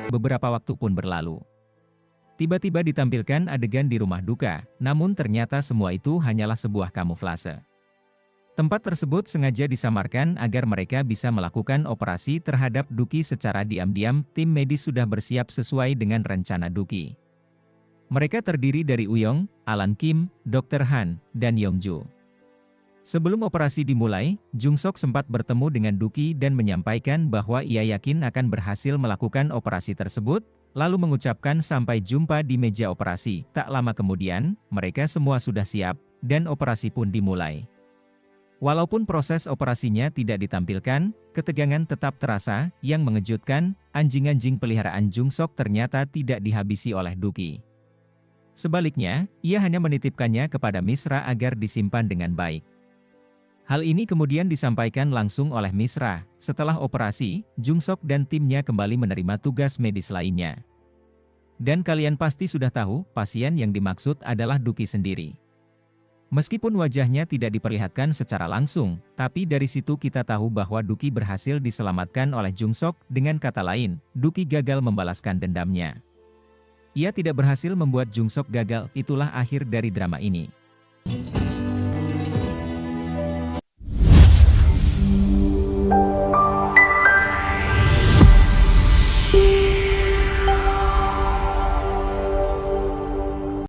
Beberapa waktu pun berlalu. Tiba-tiba ditampilkan adegan di rumah duka, namun ternyata semua itu hanyalah sebuah kamuflase. Tempat tersebut sengaja disamarkan agar mereka bisa melakukan operasi terhadap Duki secara diam-diam. Tim medis sudah bersiap sesuai dengan rencana Duki. Mereka terdiri dari Uyong, Alan Kim, Dr. Han, dan Yongju. Sebelum operasi dimulai, Jung Sok sempat bertemu dengan Duki dan menyampaikan bahwa ia yakin akan berhasil melakukan operasi tersebut, lalu mengucapkan sampai jumpa di meja operasi. Tak lama kemudian, mereka semua sudah siap. dan operasi pun dimulai. Walaupun proses operasinya tidak ditampilkan, ketegangan tetap terasa. Yang mengejutkan, anjing-anjing peliharaan Jung Sok ternyata tidak dihabisi oleh Duki. Sebaliknya, ia hanya menitipkannya kepada Misra agar disimpan dengan baik. Hal ini kemudian disampaikan langsung oleh Misra. Setelah operasi, Jung Sok dan timnya kembali menerima tugas medis lainnya. Dan kalian pasti sudah tahu, pasien yang dimaksud adalah Duki sendiri. Meskipun wajahnya tidak diperlihatkan secara langsung, tapi dari situ kita tahu bahwa Duki berhasil diselamatkan oleh Jung Sok. Dengan kata lain, Duki gagal membalaskan dendamnya. Ia tidak berhasil membuat Jung Sok gagal, itulah akhir dari drama ini.